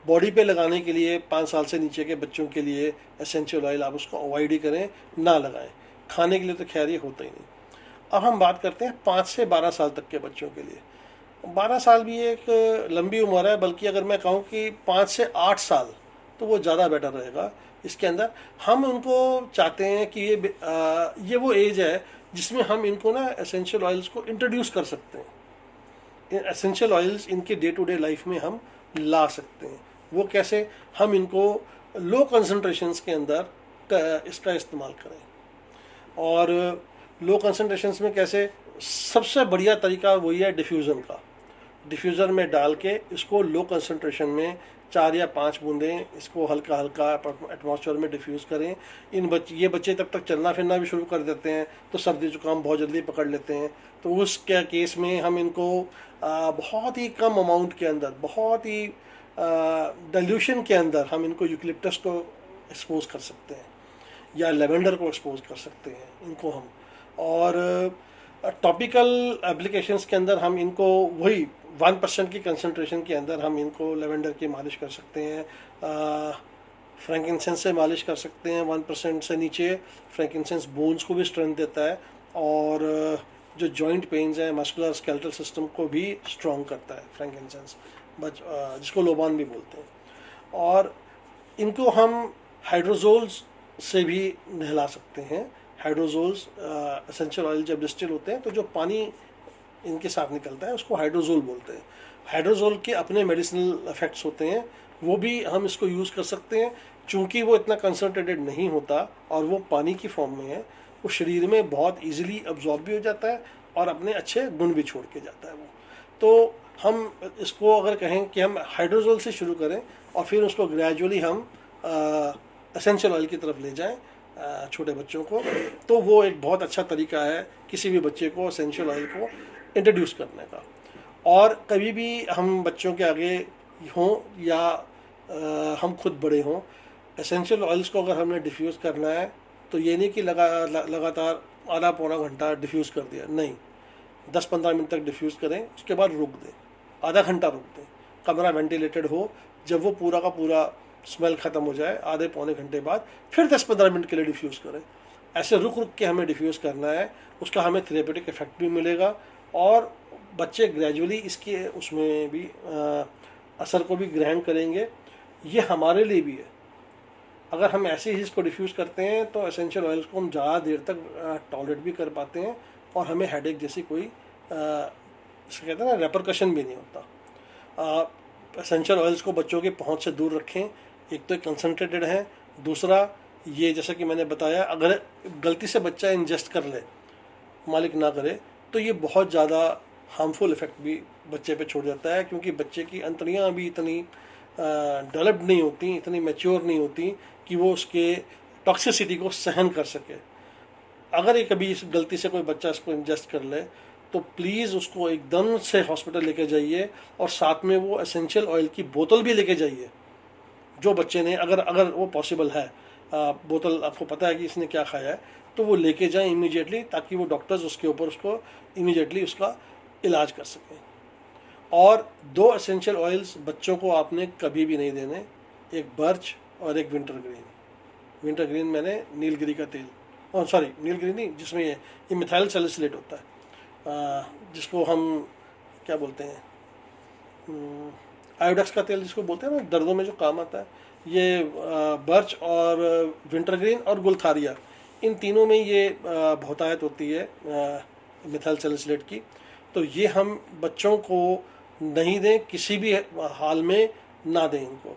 बॉडी पे लगाने के लिए 5 साल से नीचे के बच्चों के लिए एसेंशियल ऑयल आप उसको अवॉइड ही करें, ना लगाएं। खाने के लिए तो खैर ये होता ही नहीं। अब हम बात करते हैं 5 से 12 साल तक के बच्चों के लिए। 12 साल भी एक लंबी उम्र है, बल्कि अगर मैं कहूँ कि 5 से 8 साल तो वो ज़्यादा बेटर रहेगा। इसके अंदर हम उनको चाहते हैं कि ये वो एज है जिसमें हम इनको ना एसेंशियल ऑयल्स को इंट्रोड्यूस कर सकते हैं, एसेंशियल ऑयल्स इनके डे टू डे लाइफ में हम ला सकते हैं। वो कैसे? हम इनको लो कंसंट्रेशंस के अंदर इसका इस्तेमाल करें। और लो कंसंट्रेशंस में कैसे? सबसे बढ़िया तरीका वही है डिफ्यूज़न का। डिफ्यूज़र में डाल के इसको लो कंसंट्रेशन में 4 या 5 बूंदें इसको हल्का हल्का एटमॉस्फेयर में डिफ्यूज़ करें। ये बच्चे तब तक चलना फिरना भी शुरू कर देते हैं तो सर्दी जुकाम बहुत जल्दी पकड़ लेते हैं। तो उस केस में हम इनको बहुत ही कम अमाउंट के अंदर, बहुत ही डाइल्यूशन के अंदर हम इनको यूकलिप्टस को एक्सपोज कर सकते हैं या लेवेंडर को एक्सपोज कर सकते हैं इनको हम। और टॉपिकल एप्लीकेशंस के अंदर हम इनको वही 1% की कंसंट्रेशन के अंदर हम इनको लेवेंडर की मालिश कर सकते हैं, फ्रैंकिनसेंस से मालिश कर सकते हैं 1% से नीचे। फ्रैंकिनसेंस बोन्स को भी स्ट्रेंथ देता है और जो जॉइंट पेन्स हैं, मस्कुलर स्केलेटल सिस्टम को भी स्ट्रॉन्ग करता है फ्रैंकिनसेंस, जिसको लोबान भी बोलते हैं। और इनको हम हाइड्रोजोल्स से भी नहला सकते हैं। हाइड्रोजोल्स एसेंशियल ऑयल जब डिस्टिल होते हैं तो जो पानी इनके साथ निकलता है उसको हाइड्रोजोल बोलते हैं। हाइड्रोजोल के अपने मेडिसिनल इफेक्ट्स होते हैं, वो भी हम इसको यूज़ कर सकते हैं। चूँकि वो इतना कंसनट्रेटेड नहीं होता और वो पानी की फॉर्म में है, वो शरीर में बहुत ईजिली अब्जॉर्ब भी हो जाता है और अपने अच्छे गुण भी छोड़ के जाता है वो। तो हम इसको अगर कहें कि हम हाइड्रोजोल से शुरू करें और फिर उसको ग्रेजुअली हम एसेंशियल ऑयल की तरफ ले जाएं छोटे बच्चों को, तो वो एक बहुत अच्छा तरीका है किसी भी बच्चे को एसेंशियल ऑयल को इंट्रोड्यूस करने का। और कभी भी हम बच्चों के आगे हों या हम खुद बड़े हों, एसेंशियल ऑयल्स को अगर हमने डिफ्यूज़ करना है तो ये नहीं कि लगातार आधा पौना घंटा डिफ्यूज़ कर दिया, नहीं, 10-15 मिनट तक डिफ्यूज़ करें, उसके बाद रुक दें, आधा घंटा रुक दें, कमरा वेंटिलेटेड हो। जब वो पूरा का पूरा स्मेल ख़त्म हो जाए आधे पौने घंटे बाद फिर 10-15 मिनट के लिए डिफ्यूज़ करें। ऐसे रुक रुक के हमें डिफ्यूज़ करना है, उसका हमें थेरेपेटिक इफेक्ट भी मिलेगा और बच्चे ग्रेजुअली इसके उसमें भी असर को भी ग्रहण करेंगे। ये हमारे लिए भी है। अगर हम ऐसे ही इसको डिफ्यूज़ करते हैं तो एसेंशियल ऑयल्स को हम ज़्यादा देर तक टॉलरेट भी कर पाते हैं और हमें हेडेक जैसी कोई इसको कहते हैं ना रेपरकशन भी नहीं होता। एसेंशियल ऑयल्स को बच्चों के पहुंच से दूर रखें। एक तो कंसनट्रेटेड है, दूसरा ये जैसा कि मैंने बताया अगर गलती से बच्चा इंजेस्ट कर ले, मालिक ना करे, तो ये बहुत ज़्यादा हार्मफुल इफ़ेक्ट भी बच्चे पे छोड़ जाता है, क्योंकि बच्चे की अंतड़ियाँ अभी इतनी डेवलप्ड नहीं होती, इतनी मैच्योर नहीं होती कि वो उसके टॉक्सिसिटी को सहन कर सके। अगर ये कभी इस गलती से कोई बच्चा इसको इंजेस्ट कर ले तो प्लीज़ उसको एकदम से हॉस्पिटल लेके जाइए और साथ में वो एसेंशियल ऑयल की बोतल भी लेके जाइए। जो बच्चे ने अगर वो पॉसिबल है, बोतल आपको पता है कि इसने क्या खाया है, तो वो लेके जाएं इमीडिएटली, ताकि वो डॉक्टर्स उसके ऊपर उसको इमीडिएटली उसका इलाज कर सकें। और 2 एसेंशियल ऑयल्स बच्चों को आपने कभी भी नहीं देने, एक बर्च और एक विंटर ग्रीन। विंटर ग्रीन मैंने नीलगिरी का तेल, और सॉरी नीलगिरी नहीं, जिसमें ये मिथाइल सैलिसिलेट होता है, जिसको हम क्या बोलते हैं, आयोडेक्स का तेल जिसको बोलते हैं ना, दर्दों में जो काम आता है। ये बर्च और विंटर ग्रीन और गुलथारिया, इन तीनों में ये बहुतायत होती है मिथाइल सैलिसिलेट की। तो ये हम बच्चों को नहीं दें, किसी भी हाल में ना दें इनको।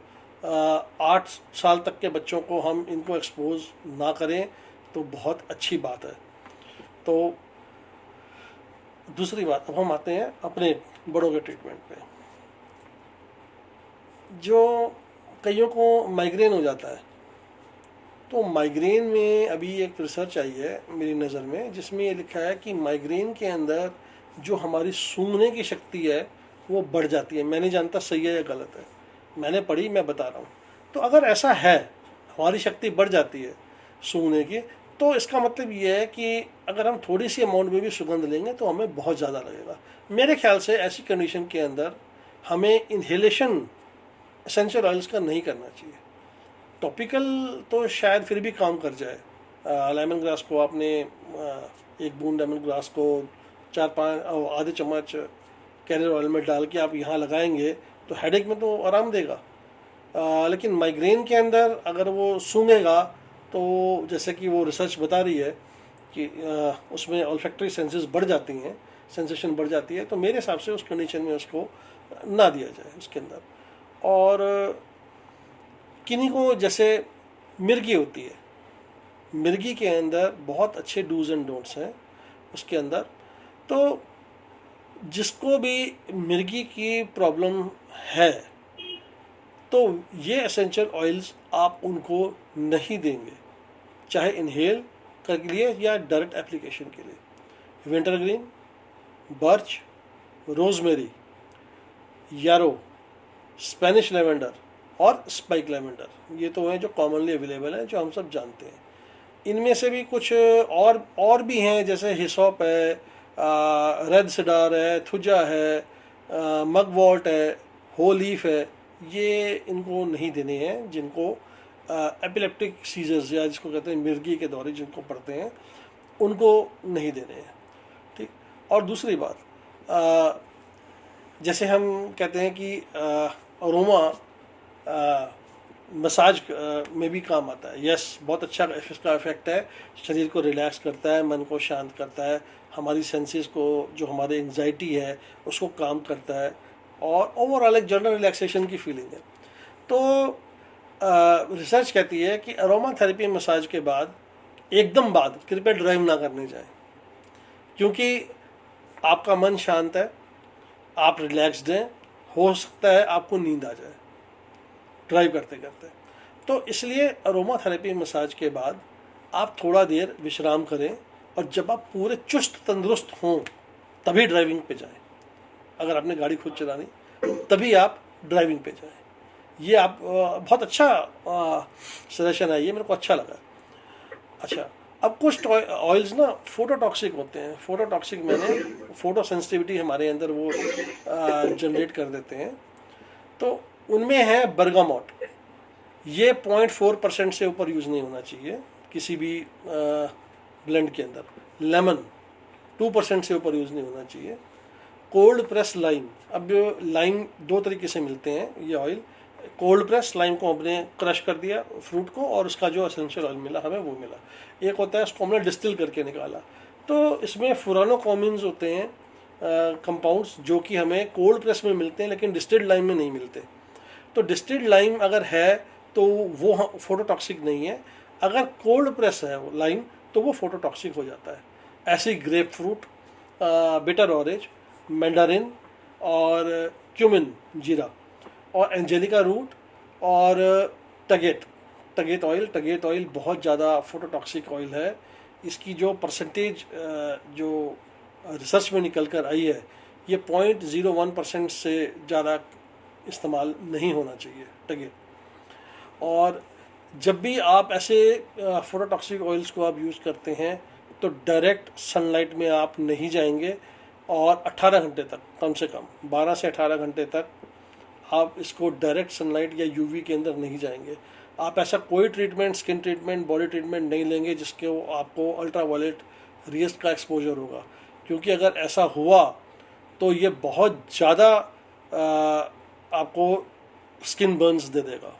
8 साल तक के बच्चों को हम इनको एक्सपोज ना करें तो बहुत अच्छी बात है। तो दूसरी बात, अब हम आते हैं अपने बड़ों के ट्रीटमेंट पे। जो कईयों को माइग्रेन हो जाता है, तो माइग्रेन में अभी एक रिसर्च आई है मेरी नज़र में, जिसमें ये लिखा है कि माइग्रेन के अंदर जो हमारी सूंघने की शक्ति है वो बढ़ जाती है। मैं नहीं जानता सही है या गलत है, मैंने पढ़ी, मैं बता रहा हूँ। तो अगर ऐसा है, हमारी शक्ति बढ़ जाती है सूंघने की, तो इसका मतलब ये है कि अगर हम थोड़ी सी अमाउंट में भी सुगंध लेंगे तो हमें बहुत ज़्यादा लगेगा। मेरे ख्याल से ऐसी कंडीशन के अंदर हमें इन्हेलेशन एसेंशियल ऑयल्स का नहीं करना चाहिए। टॉपिकल तो शायद फिर भी काम कर जाए। लेमन ग्रास को आपने 1 बूंद लेमन ग्रास को 4-5 आधे चम्मच कैरियर ऑयल में डाल के आप यहाँ लगाएंगे तो हेडेक में तो आराम देगा। लेकिन माइग्रेन के अंदर अगर वो सूंघेगा तो जैसे कि वो रिसर्च बता रही है कि उसमें ऑल्फैक्टरी सेंसेस बढ़ जाती हैं, सेंसेशन बढ़ जाती है, तो मेरे हिसाब से उस कंडीशन में उसको ना दिया जाए उसके अंदर। और किन्हीं को जैसे मिर्गी होती है, मिर्गी के अंदर बहुत अच्छे डूज एंड डोंट्स हैं उसके अंदर। तो जिसको भी मिर्गी की प्रॉब्लम है तो ये एसेंशियल ऑयल्स आप उनको नहीं देंगे, चाहे इनहेल कर लिए या डायरेक्ट एप्लीकेशन के लिए। विंटरग्रीन, बर्च, रोजमेरी, यारो, स्पेनिश लेवेंडर और स्पाइक लेवेंडर, ये तो हैं जो कॉमनली अवेलेबल हैं, जो हम सब जानते हैं। इनमें से भी कुछ और भी हैं, जैसे हिसोप है, रेड सिडार है, थुजा है, मगवॉल्ट है, होलीफ है। ये इनको नहीं देने हैं जिनको एपिलेप्टिक सीजर्स या जिसको कहते हैं मिर्गी के दौरे जिनको पड़ते हैं, उनको नहीं देने हैं। ठीक। और दूसरी बात, जैसे हम कहते हैं कि अरोमा मसाज में भी काम आता है। यस, बहुत अच्छा इसका इफेक्ट है, शरीर को रिलैक्स करता है, मन को शांत करता है, हमारी सेंसेस को, जो हमारे एंजाइटी है उसको काम करता है, और ओवरऑल एक जनरल रिलैक्सेशन की फीलिंग है। तो रिसर्च कहती है कि अरोमा थेरेपी मसाज के बाद एकदम बाद कृपया ड्राइव ना करने जाएं, क्योंकि आपका मन शांत है, आप रिलैक्स्ड हैं, हो सकता है आपको नींद आ जाए ड्राइव करते करते। तो इसलिए अरोमा थेरेपी मसाज के बाद आप थोड़ा देर विश्राम करें, और जब आप पूरे चुस्त तंदुरुस्त हों तभी ड्राइविंग पे जाएं। अगर आपने गाड़ी खुद चलानी तभी आप ड्राइविंग पे जाएं। ये आप बहुत अच्छा सजेशन है, ये मेरे को अच्छा लगा। अच्छा, अब कुछ ऑयल्स ना फोटोटॉक्सिक होते हैं। फोटोटॉक्सिक मैंने फोटो सेंसिटिविटी हमारे अंदर वो जनरेट कर देते हैं। तो उनमें है बर्गामोट, ये 0.4% से ऊपर यूज़ नहीं होना चाहिए किसी भी ब्लेंड के अंदर। लेमन 2% से ऊपर यूज़ नहीं होना चाहिए। कोल्ड प्रेस लाइम, अब लाइम दो तरीके से मिलते हैं ये ऑयल। कोल्ड प्रेस लाइम को हमने क्रश कर दिया फ्रूट को, और उसका जो एसेंशियल ऑयल मिला हमें वो मिला। एक होता है इसको हमने डिस्टिल करके निकाला, तो इसमें फुरानोकॉमिन्स होते हैं कंपाउंड्स जो कि हमें कोल्ड प्रेस में मिलते हैं लेकिन डिस्टिल्ड लाइम में नहीं मिलते। तो डिस्टिल्ड लाइम अगर है तो वो फोटोटॉक्सिक नहीं है, अगर कोल्ड प्रेस है वो लाइम तो वो फोटोटॉक्सिक हो जाता है। ऐसे ही grapefruit, bitter orange, mandarin और क्यूमिन जीरा, और एंजेलिका रूट और टगेट ऑयल बहुत ज़्यादा फोटोटॉक्सिक ऑयल है। इसकी जो परसेंटेज जो रिसर्च में निकल कर आई है, ये 0.01% से ज़्यादा इस्तेमाल नहीं होना चाहिए टगेट। और जब भी आप ऐसे फोटोटॉक्सिक ऑयल्स को आप यूज़ करते हैं तो डायरेक्ट सनलाइट में आप नहीं जाएंगे, और 18 घंटे तक, कम से कम 12 से 18 घंटे तक आप इसको डायरेक्ट सनलाइट या यूवी के अंदर नहीं जाएंगे। आप ऐसा कोई treatment, skin treatment, body treatment नहीं लेंगे जिसके आपको अल्ट्रावायलेट रेज़ का एक्सपोजर होगा, क्योंकि अगर ऐसा हुआ तो ये बहुत ज़्यादा आपको स्किन बर्न्स दे देगा।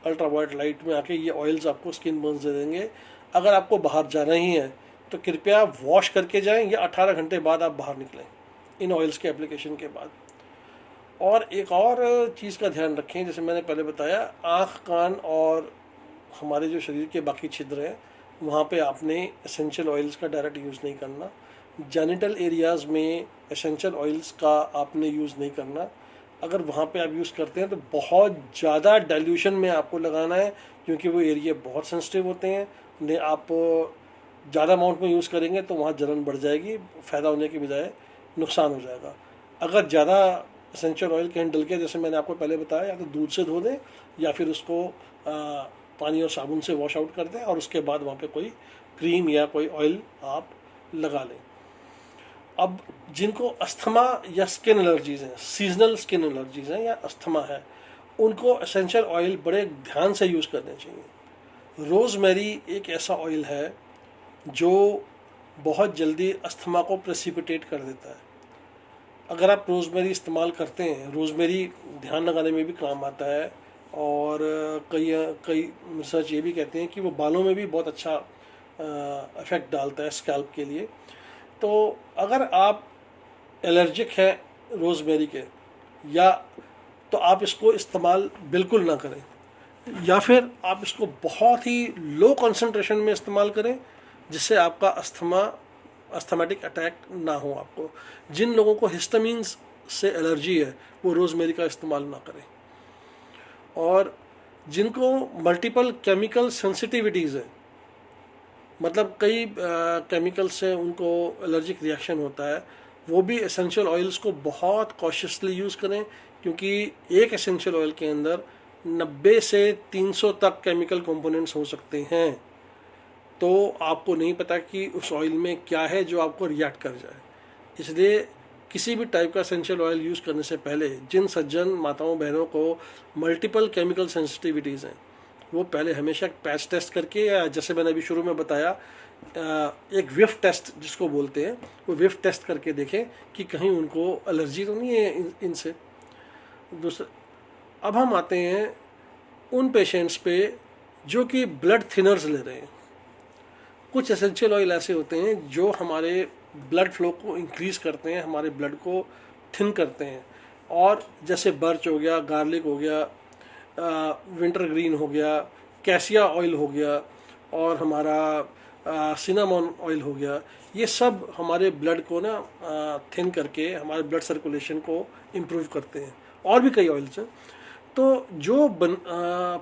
अल्ट्रावायलेट लाइट में आके ये ऑयल्स आपको स्किन बर्न्स दे देंगे। अगर आपको बाहर जाना ही है तो कृपया वॉश करके जाएं, या 18 घंटे बाद आप बाहर निकलें इन ऑयल्स के एप्लीकेशन के बाद। और एक और चीज़ का ध्यान रखें, जैसे मैंने पहले बताया, आँख, कान और हमारे जो शरीर के बाकी छिद्र हैं वहाँ पे आपने एसेंशियल ऑयल्स का डायरेक्ट यूज़ नहीं करना। जेनिटल एरियाज़ में एसेंशियल ऑयल्स का आपने यूज़ नहीं करना। अगर वहाँ पे आप यूज़ करते हैं तो बहुत ज़्यादा डाइल्यूशन में आपको लगाना है, क्योंकि वो एरिया बहुत सेंसिटिव होते हैं। उन्हें आप ज़्यादा अमाउंट में यूज़ करेंगे तो वहाँ जलन बढ़ जाएगी, फ़ायदा होने के बजाय नुकसान हो जाएगा। अगर ज़्यादा एसेंशियल ऑयल कहीं डल के, जैसे मैंने आपको पहले बताया, या तो दूध से धो दें या फिर उसको पानी और साबुन से वॉश आउट कर दें, और उसके बाद वहाँ पे कोई क्रीम या कोई ऑयल आप लगा लें। अब जिनको अस्थमा या स्किन एलर्जीज़ हैं, सीजनल स्किन एलर्जीज़ हैं या अस्थमा है, उनको एसेंशियल ऑयल बड़े ध्यान से यूज़ करने चाहिए। रोज़मेरी एक ऐसा ऑयल है जो बहुत जल्दी अस्थमा को प्रेसिपिटेट कर देता है। अगर आप रोज़मेरी इस्तेमाल करते हैं, रोज़मेरी ध्यान लगाने में भी काम आता है, और कई रिसर्च ये भी कहते हैं कि वो बालों में भी बहुत अच्छा इफ़ेक्ट डालता है स्कैल्प के लिए। तो अगर आप एलर्जिक हैं रोज़मेरी के, या तो आप इसको इस्तेमाल बिल्कुल ना करें, या फिर आप इसको बहुत ही लो कंसंट्रेशन में इस्तेमाल करें, जिससे आपका अस्थमा अस्थमेटिक अटैक ना हो आपको। जिन लोगों को हिस्टामिन से एलर्जी है वो रोज़मेरी का इस्तेमाल ना करें। और जिनको मल्टीपल केमिकल सेंसिटिविटीज़ है, मतलब कई केमिकल से उनको एलर्जिक रिएक्शन होता है, वो भी एसेंशियल ऑयल्स को बहुत कॉशियसली यूज़ करें, क्योंकि एक एसेंशियल ऑयल के अंदर 90 से 300 तक केमिकल कंपोनेंट्स हो सकते हैं। तो आपको नहीं पता कि उस ऑयल में क्या है जो आपको रिएक्ट कर जाए। इसलिए किसी भी टाइप का एसेंशियल ऑयल यूज़ करने से पहले जिन सज्जन माताओं बहनों को मल्टीपल केमिकल सेंसिटिविटीज़ हैं, वो पहले हमेशा पैच टेस्ट करके, या जैसे मैंने अभी शुरू में बताया एक विफ टेस्ट जिसको बोलते हैं, वो विफ टेस्ट करके देखें कि कहीं उनको एलर्जी तो नहीं है इनसे। दूसरा, अब हम आते हैं उन पेशेंट्स पे जो कि ब्लड थिनर्स ले रहे हैं। कुछ एसेंशियल ऑयल ऐसे होते हैं जो हमारे ब्लड फ्लो को इंक्रीज़ करते हैं, हमारे ब्लड को थिन करते हैं। और जैसे बर्च हो गया, गार्लिक हो गया, विंटर ग्रीन हो गया, कैसिया ऑयल हो गया, और हमारा सिनामॉन ऑयल हो गया, ये सब हमारे ब्लड को ना थिन करके हमारे ब्लड सर्कुलेशन को इम्प्रूव करते हैं। और भी कई ऑयल्स हैं। तो जो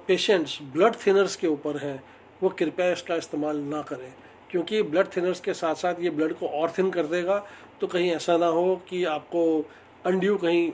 पेशेंट्स ब्लड थिनर्स के ऊपर हैं वो कृपया इसका इस्तेमाल ना करें, क्योंकि ब्लड थिनर्स के साथ साथ ये ब्लड को और थिन कर देगा। तो कहीं ऐसा ना हो कि आपको अनड्यू कहीं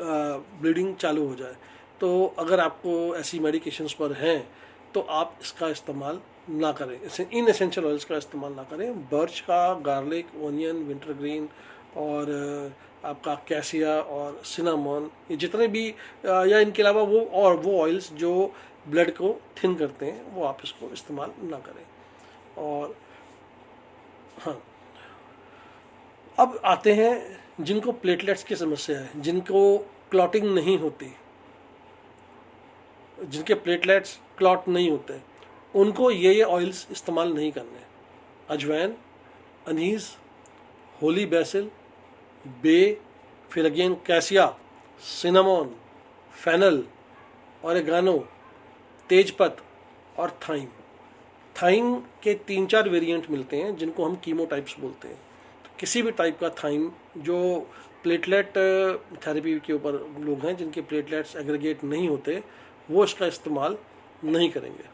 ब्लीडिंग चालू हो जाए। तो अगर आपको ऐसी मेडिकेशंस पर हैं तो आप इसका इस्तेमाल ना करें, इन एसेंशियल ऑयल्स का इस्तेमाल ना करें। बर्च का, गार्लिक, ओनियन, विंटर ग्रीन और आपका कैसिया और सिनामॉन, ये जितने भी या इनके अलावा वो ऑयल्स जो ब्लड को थिन करते हैं, वो आप इसको इस्तेमाल ना करें। और हाँ, अब आते हैं जिनको प्लेटलेट्स की समस्या है, जिनको क्लॉटिंग नहीं होती, जिनके प्लेटलेट्स क्लॉट नहीं होते, उनको ये ऑयल्स इस्तेमाल नहीं करने। अजवाइन, अनीस, होली बेसिल, बे, फिर अगेन कैसिया, सिनामॉन, फेनल, ऑरेगानो, तेजपत और थाइम। थाइम के 3-4 वेरिएंट मिलते हैं जिनको हम कीमोटाइप्स बोलते हैं। तो किसी भी टाइप का थाइम जो प्लेटलेट थेरेपी के ऊपर लोग हैं जिनके प्लेटलेट्स एग्रीगेट नहीं होते, वो इसका इस्तेमाल नहीं करेंगे।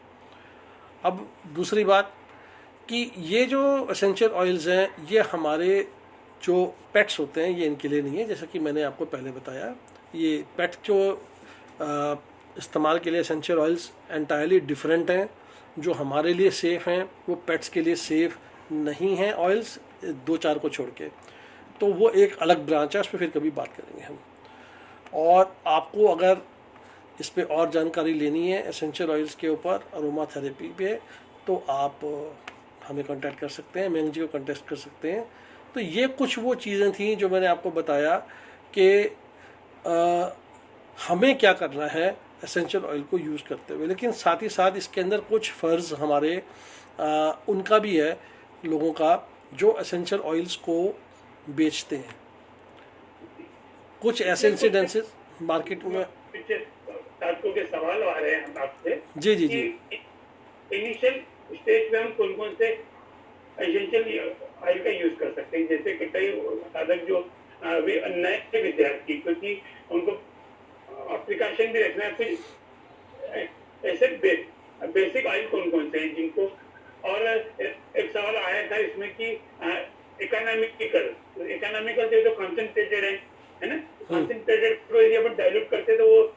अब दूसरी बात कि ये जो एसेंशियल ऑयल्स हैं, ये हमारे जो पेट्स होते हैं ये इनके लिए नहीं है। जैसा कि मैंने आपको पहले बताया, ये पेट जो इस्तेमाल के लिए एसेंशियल ऑयल्स एंटायरली डिफरेंट हैं। जो हमारे लिए सेफ़ हैं वो पेट्स के लिए सेफ़ नहीं हैं ऑयल्स, 2-4 को छोड़ के। तो वो एक अलग ब्रांच है, उस पर फिर कभी बात करेंगे हम। और आपको अगर इस पे और जानकारी लेनी है एसेंशियल ऑयल्स के ऊपर, अरोमा थेरेपी पे, तो आप हमें कांटेक्ट कर सकते हैं, मेंग जी को कांटेक्ट कर सकते हैं। तो ये कुछ वो चीज़ें थी जो मैंने आपको बताया कि हमें क्या करना है एसेंशियल ऑयल को यूज़ करते हुए। लेकिन साथ ही साथ इसके अंदर कुछ फ़र्ज़ हमारे उनका भी है, लोगों का जो एसेंशियल ऑयल्स को बेचते हैं। कुछ ऐसे इंसिडेंसेस मार्केट में छात्रों के सवाल आ रहे हैं आपसे। जी जी जी। इनिशियल स्टेज में हम कौन कौन से एसेंशियल ऑयल का यूज कर सकते हैं, जैसे कि कई साधक जो नए विद्यार्थी, क्योंकि उनको प्रिकॉशन भी रखना है, फिर ऐसे बेसिक ऑयल कौन कौन से हैं जिनको। और एक सवाल आया था इसमें कि इकोनॉमिकल जो कॉन्सेंट्रेटेड है ना, कॉन्सेंट्रेटेड को यदि अपन डाइल्यूट करते तो वो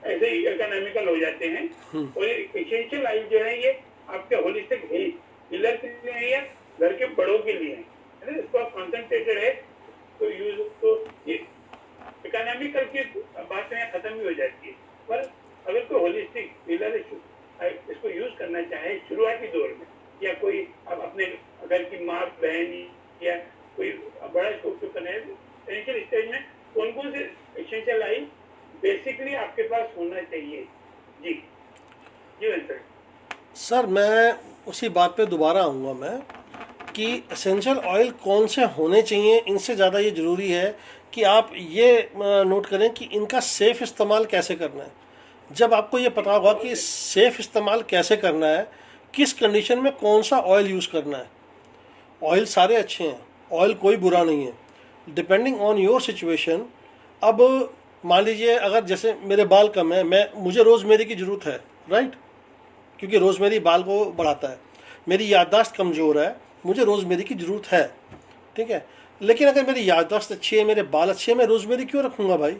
ऐसे ही इकोनॉमिकल हो जाते हैं। और एसेंशियल ऑयल जो है ये आपके होलिस्टिक हीलर के लिए है या घर के बड़ों के लिए है ना। इसको कॉन्सेंट्रेटेड है तो यूज, तो ये इकोनॉमिकल की बात में खत्म भी हो जाती है। पर अगर कोई होलिस्टिक हीलर इसको यूज करना चाहे शुरुआती दौर में, या कोई अब अपने घर की माँ बहन या कोई बड़ा इसको उपयोग करना है, इनिशियल स्टेज में कौन कौन से एसेंशियल ऑयल बेसिकली आपके पास होना चाहिए? जी जी सर, मैं उसी बात पे दोबारा आऊँगा मैं कि एसेंशियल ऑयल कौन से होने चाहिए। इनसे ज़्यादा ये ज़रूरी है कि आप ये नोट करें कि इनका सेफ़ इस्तेमाल कैसे करना है। जब आपको ये पता होगा कि सेफ़ इस्तेमाल कैसे करना है, किस कंडीशन में कौन सा ऑयल यूज़ करना है, ऑयल सारे अच्छे हैं, ऑयल कोई बुरा नहीं है, डिपेंडिंग ऑन योर सिचुएशन। अब मान लीजिए अगर जैसे मेरे बाल कम है, मुझे रोज़मेरी की ज़रूरत है, राइट, क्योंकि रोज़मेरी बाल को बढ़ाता है। मेरी याददाश्त कमज़ोर है, मुझे रोज़मेरी की ज़रूरत है, ठीक है। लेकिन अगर मेरी याददाश्त अच्छी है, मेरे बाल अच्छे हैं, मैं रोज़मेरी क्यों रखूँगा भाई।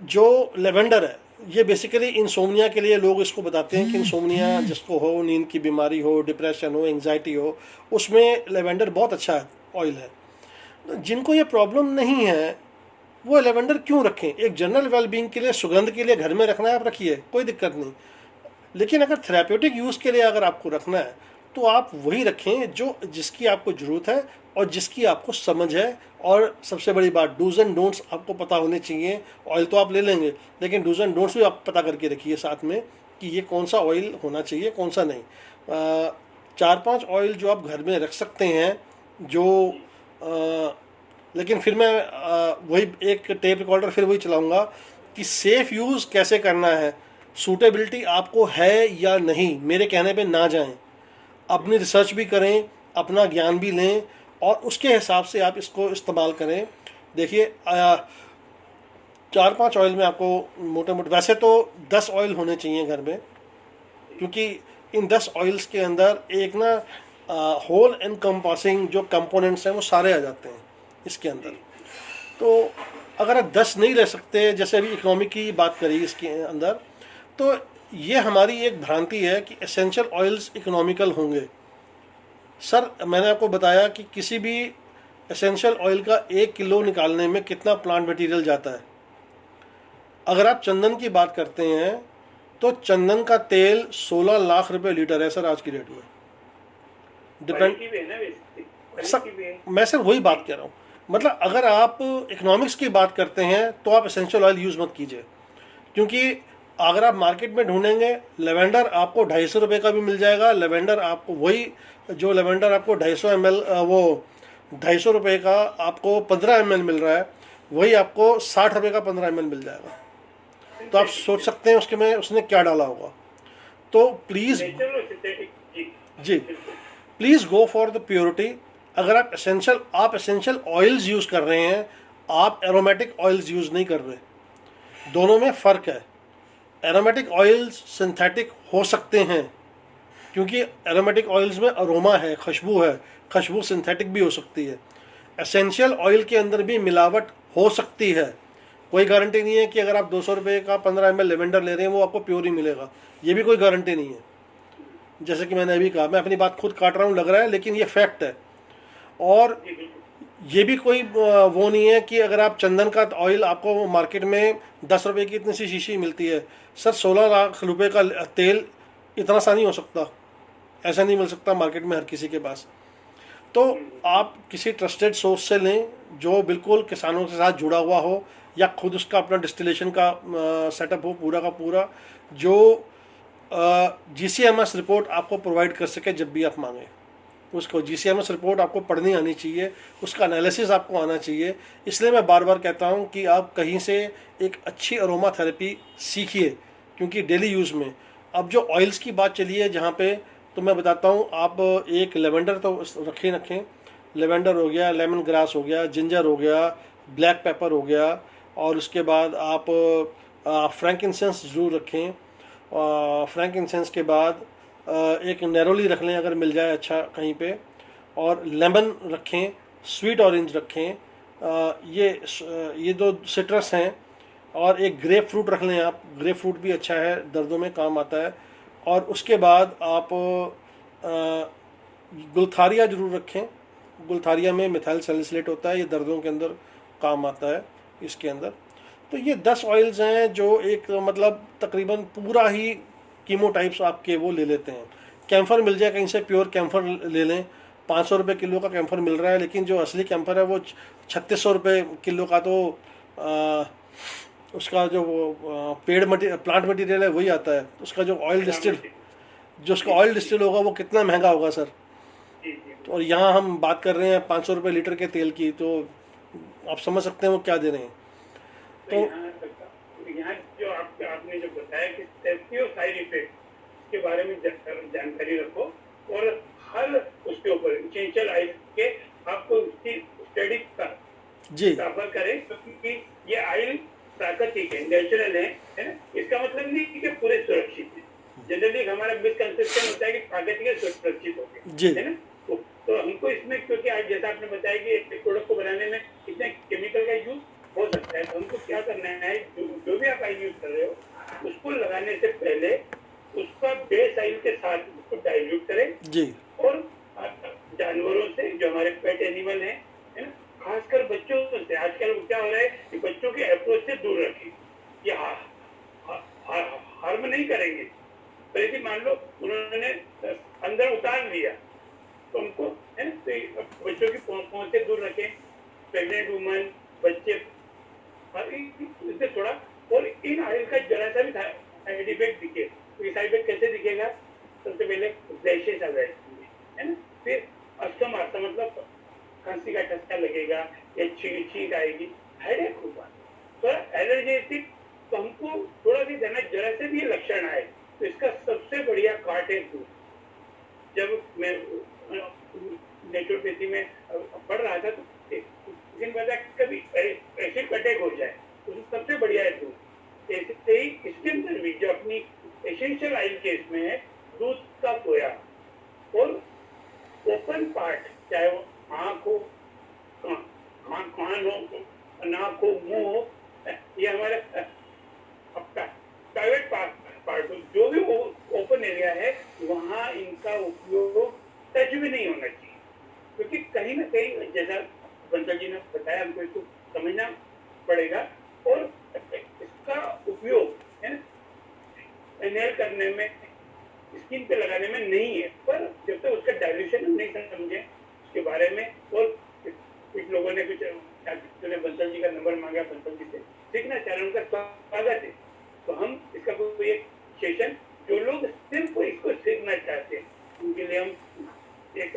जो लेवेंडर है, ये बेसिकली इंसोमनिया के लिए लोग इसको बताते हैं कि इंसोमनिया जिसको हो, नींद की बीमारी हो, डिप्रेशन हो, एंग्जाइटी हो, उसमें लेवेंडर बहुत अच्छा ऑयल है। जिनको ये प्रॉब्लम नहीं है वो लेवेंडर क्यों रखें। एक जनरल वेलबींग के लिए, सुगंध के लिए घर में रखना है, आप रखिए, कोई दिक्कत नहीं। लेकिन अगर थेराप्यूटिक यूज़ के लिए अगर आपको रखना है तो आप वही रखें जो जिसकी आपको ज़रूरत है और जिसकी आपको समझ है। और सबसे बड़ी बात, डूज एंड डोंट्स आपको पता होने चाहिए। ऑयल तो आप ले लेंगे, लेकिन डूज एंड डोंट्स भी आप पता करके रखिए साथ में कि ये कौन सा ऑयल होना चाहिए, कौन सा नहीं। 4-5 ऑयल जो आप घर में रख सकते हैं, जो लेकिन फिर मैं वही एक टेप रिकॉर्डर फिर वही चलाऊंगा कि सेफ़ यूज़ कैसे करना है, सूटेबिलिटी आपको है या नहीं, मेरे कहने पे ना जाएं। अपनी रिसर्च भी करें, अपना ज्ञान भी लें और उसके हिसाब से आप इसको इस्तेमाल करें। देखिए 4-5 ऑयल में आपको मोटे मोटे, वैसे तो 10 ऑयल होने चाहिए घर में, क्योंकि इन 10 ऑयल्स के अंदर एक ना होल एनकम्पासिंग जो कंपोनेंट्स हैं वो सारे आ जाते हैं इसके अंदर। तो अगर आप 10 नहीं ले सकते, जैसे अभी इकोनॉमी की बात करी इसके अंदर, तो ये हमारी एक भ्रांति है कि एसेंशियल ऑयल्स इकोनॉमिकल होंगे। सर मैंने आपको बताया कि किसी भी एसेंशियल ऑयल का 1 किलो निकालने में कितना प्लांट मटेरियल जाता है। अगर आप चंदन की बात करते हैं तो चंदन का तेल 16 लाख रुपए लीटर है सर आज की डेट में। मैं सर वही बात कह रहा हूँ, मतलब अगर आप इकोनॉमिक्स की बात करते हैं तो आप एसेंशियल ऑयल यूज़ मत कीजिए, क्योंकि अगर आप मार्केट में ढूंढेंगे लेवेंडर आपको 250 रुपये का भी मिल जाएगा। लेवेंडर आपको वही जो लेवेंडर आपको 250 ml वो 250 रुपये का आपको 15 ml मिल रहा है, वही आपको 60 रुपये का 15 ml मिल जाएगा। तो आप सोच सकते हैं उसके में उसने क्या डाला होगा। तो please ji please go for the purity. अगर आप एसेंशियल ऑयल्स यूज़ कर रहे हैं, आप एरोमेटिक ऑयल्स यूज़ नहीं कर रहे, दोनों में फ़र्क है। एरोमेटिक ऑयल्स सिंथेटिक हो सकते हैं, क्योंकि एरोमेटिक ऑयल्स में अरोमा है, खुशबू है, खुशबू सिंथेटिक भी हो सकती है। एसेंशियल ऑयल के अंदर भी मिलावट हो सकती है, कोई गारंटी नहीं है कि अगर आप 200 रुपये का 15 ml लेवेंडर ले रहे हैं वो आपको प्योर ही मिलेगा, ये भी कोई गारंटी नहीं है। जैसे कि मैंने अभी कहा, मैं अपनी बात खुद काट रहा हूँ लग रहा है, लेकिन ये फैक्ट है। और ये भी कोई वो नहीं है कि अगर आप चंदन का ऑयल आपको मार्केट में 10 रुपये की इतनी सी शीशी मिलती है, सर 16 लाख रुपए का तेल इतना सा नहीं हो सकता, ऐसा नहीं मिल सकता मार्केट में हर किसी के पास। तो आप किसी ट्रस्टेड सोर्स से लें जो बिल्कुल किसानों के साथ जुड़ा हुआ हो, या खुद उसका अपना डिस्टिलेशन का सेटअप हो पूरा का पूरा, जो GCMS रिपोर्ट आपको प्रोवाइड कर सके जब भी आप मांगें। उसको GCMS रिपोर्ट आपको पढ़नी आनी चाहिए, उसका एनालिसिस आपको आना चाहिए। इसलिए मैं बार बार कहता हूँ कि आप कहीं से एक अच्छी अरोमा थेरेपी सीखिए, क्योंकि डेली यूज़ में अब जो ऑयल्स की बात चली है जहाँ पे, तो मैं बताता हूँ, आप एक लेवेंडर तो रखें, लेवेंडर हो गया, लेमन ग्रास हो गया, जिंजर हो गया, ब्लैक पेपर हो गया, और उसके बाद आप फ्रैंकिनसेंस ज़रूर रखें। फ्रैंकिनसेंस के बाद एक नैरोली रख लें अगर मिल जाए अच्छा कहीं पे, और लेमन रखें, स्वीट ऑरेंज रखें, ये दो सिट्रस हैं, और एक ग्रेप फ्रूट रख लें आप, ग्रेप फ्रूट भी अच्छा है, दर्दों में काम आता है। और उसके बाद आप गुलथारिया ज़रूर रखें, गुलथारिया में मिथाइल सैलिसिलेट होता है, ये दर्दों के अंदर काम आता है इसके अंदर। तो ये 10 ऑयल्स हैं जो एक मतलब तकरीबन पूरा ही कीमोटाइप्स आपके वो ले लेते हैं। कैम्फर मिल जाए कहीं से, प्योर कैम्फर ले लें, 500 रुपये किलो का कैम्फर मिल रहा है, लेकिन जो असली कैम्फर है वो 3600 रुपये किलो का, तो उसका जो प्लांट मटेरियल है वही आता है। उसका जो ऑयल डिस्टिल होगा वो कितना महंगा होगा सर। और यहाँ हम बात कर रहे हैं 500 रुपये लीटर के तेल की, तो आप समझ सकते हैं वो क्या दे रहे हैं। तो यहाँ जो आपने जो बताया कि सेफ्टी और साइड इफेक्ट के बारे में जानकारी रखो, और जी प्रेफर करें, क्योंकि ये ऑयल प्राकृतिक है, नेचुरल है ना। इसका मतलब नहीं कि पूरे सुरक्षित है। जनरली हमारा मिसकंसेप्शन होता है कि प्राकृतिक सुरक्षित हो जी गए, है ना। तो हमको इसमें, क्योंकि आज जैसा आपने बताया कि एक प्रोडक्ट को बनाने में कितने केमिकल का यूज हो सकता है, तो हमको क्या करना है, जो भी आप ऑयल यूज कर रहे हो उसको लगाने से पहले उसका बेस ऑयल के साथ उसको डाइल्यूट करें, जी और जानवरों से, जो हमारे पेट एनिमल है ना, खासकर बच्चों से। आजकल क्या हो रहा है कि बच्चों के अप्रोच से दूर रखें, ये हार्म नहीं करेंगे, पर यदि मान लो उन्होंने अंदर उतार लिया तो उनको, है ना, तो बच्चों की पहुंच से दूर रखें, प्रेग्नेंट वुमन, बच्चे, इससे थोड़ा। और इन ऑयल का जरा सा भी साइड इफेक्ट दिखे तो ये साइड इफेक्ट कैसे दिखेगा, सबसे पहले रैशेस आ जाएंगे, है ना, फिर अस्थमा, मतलब खांसी का ठसका लगेगा या छींक आएगी, हेडेक होगा, थोड़ा एलर्जेटिक। तो हमको थोड़ा भी जरा से भी लक्षण आए तो इसका सबसे बढ़िया काट है दूध। जब मैं नेचुरोपैथी में पढ़ रहा था तो किसी ने कभी एसिड अटैक हो जाए तो सबसे बढ़िया है दूध। ऐसे ही इसके अंदर भी जो अपनी एसेंशियल ऑयल के इसमें है, दूध का खोया और ओपन पार्ट, चाहे वो आँख हो, कान हो, नाक हो, मुंह हो, ये हमारा प्राइवेट पार्ट हो, जो भी ओपन एरिया है वहाँ इनका उपयोग टच भी नहीं होना चाहिए, क्योंकि कहीं ना कहीं जैसा बंसल जी ने बताया हमको इसको समझना पड़ेगा। और इसका उपयोग, है ना, इनहेल करने में, स्किन पे लगाने में नहीं है, पर जब तक उसका डाइल्यूशन हम नहीं समझे उसके बारे में। और कुछ लोगों ने बंसल जी का नंबर मांगा, बंसल जी से सीखना चाह रहे हैं, उनका स्वागत है। तो हम इसका कोई एक सेशन, जो लोग सिर्फ इसको सीखना चाहते हैं उनके लिए हम एक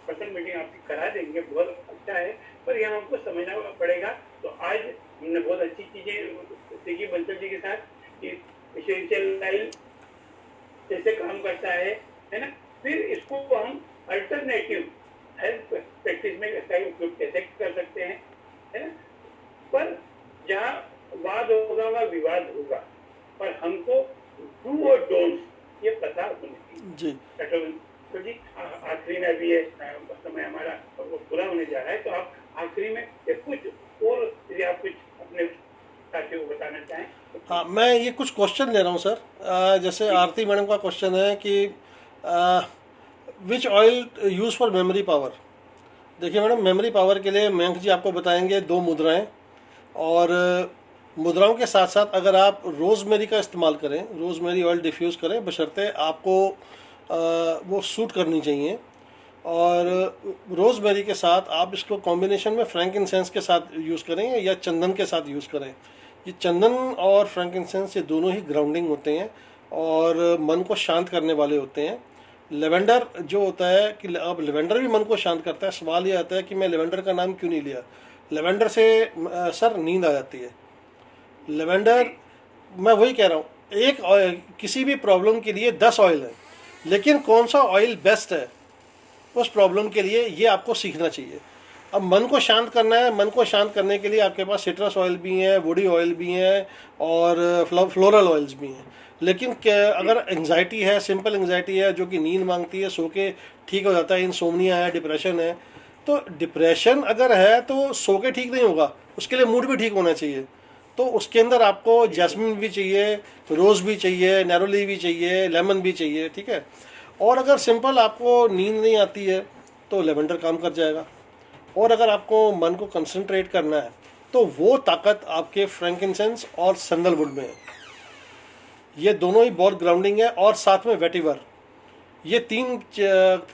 पर्सनल मीटिंग आपकी करा देंगे, बहुत अच्छा है, पर यहाँ हमको समझना पड़ेगा। तो आज हमने बहुत अच्छी चीजें सीखी बंसल जी के साथ कि एसेंशियल ऑयल कैसे काम करता है ना। फिर इसको हम अल्टरनेटिव हेल्थ प्रैक्टिस में इसका उपयोग कैसे कर सकते हैं, है ना। पर जहाँ वाद होगा वहाँ विवाद होगा, पर हमको डू और डोंट्स ये पता होनी चाहिए। जी तो जी आखिरी में अभी ये समय हमारा पूरा होने जा रहा है, तो आप आखिरी में कुछ और यदि आप कुछ अपने साथियों को बताना चाहें। हाँ, मैं ये कुछ क्वेश्चन ले रहा हूँ सर। जैसे आरती मैडम का क्वेश्चन है कि विच oil use for memory power. देखिए मैडम, मेमोरी पावर के लिए मयंक जी आपको बताएंगे 2 मुद्राएं, और मुद्राओं के साथ साथ अगर आप रोज़मेरी का इस्तेमाल करें, रोज़मेरी ऑयल डिफ्यूज़ करें, बशर्ते आपको वो सूट करनी चाहिए। और रोज़मेरी के साथ आप इसको कॉम्बिनेशन में फ्रैंकिनसेंस के साथ यूज़ करें या चंदन के साथ यूज़ करें। ये चंदन और फ्रैंकिनसेंस ये दोनों ही ग्राउंडिंग होते हैं और मन को शांत करने वाले होते हैं। लेवेंडर जो होता है कि अब लेवेंडर भी मन को शांत करता है। सवाल ये आता है कि मैं लेवेंडर का नाम क्यों नहीं लिया। लेवेंडर से सर नींद आ जाती है। लेवेंडर, मैं वही कह रहा हूँ, एक ऑयल, किसी भी प्रॉब्लम के लिए 10 ऑयल है, लेकिन कौन सा ऑयल बेस्ट है उस प्रॉब्लम के लिए, ये आपको सीखना चाहिए। अब मन को शांत करना है, मन को शांत करने के लिए आपके पास सिट्रस ऑयल भी हैं, वुडी ऑयल भी हैं और फ्लोरल ऑयल्स भी हैं। लेकिन अगर एंग्जाइटी है, सिंपल एंग्जाइटी है जो कि नींद मांगती है, सो के ठीक हो जाता है, इंसोम्निया है, डिप्रेशन है, तो डिप्रेशन अगर है तो सो के ठीक नहीं होगा, उसके लिए मूड भी ठीक होना चाहिए। तो उसके अंदर आपको जैस्मिन भी चाहिए, रोज़ भी चाहिए, नैरोली भी चाहिए, लेमन भी चाहिए, ठीक है। और अगर सिंपल आपको नींद नहीं आती है तो लेवेंडर काम कर जाएगा। और अगर आपको मन को कंसंट्रेट करना है तो वो ताकत आपके फ्रैंकिनसेंस और सैंडलवुड में है। ये दोनों ही बहुत ग्राउंडिंग है। और साथ में वेटिवर, ये 3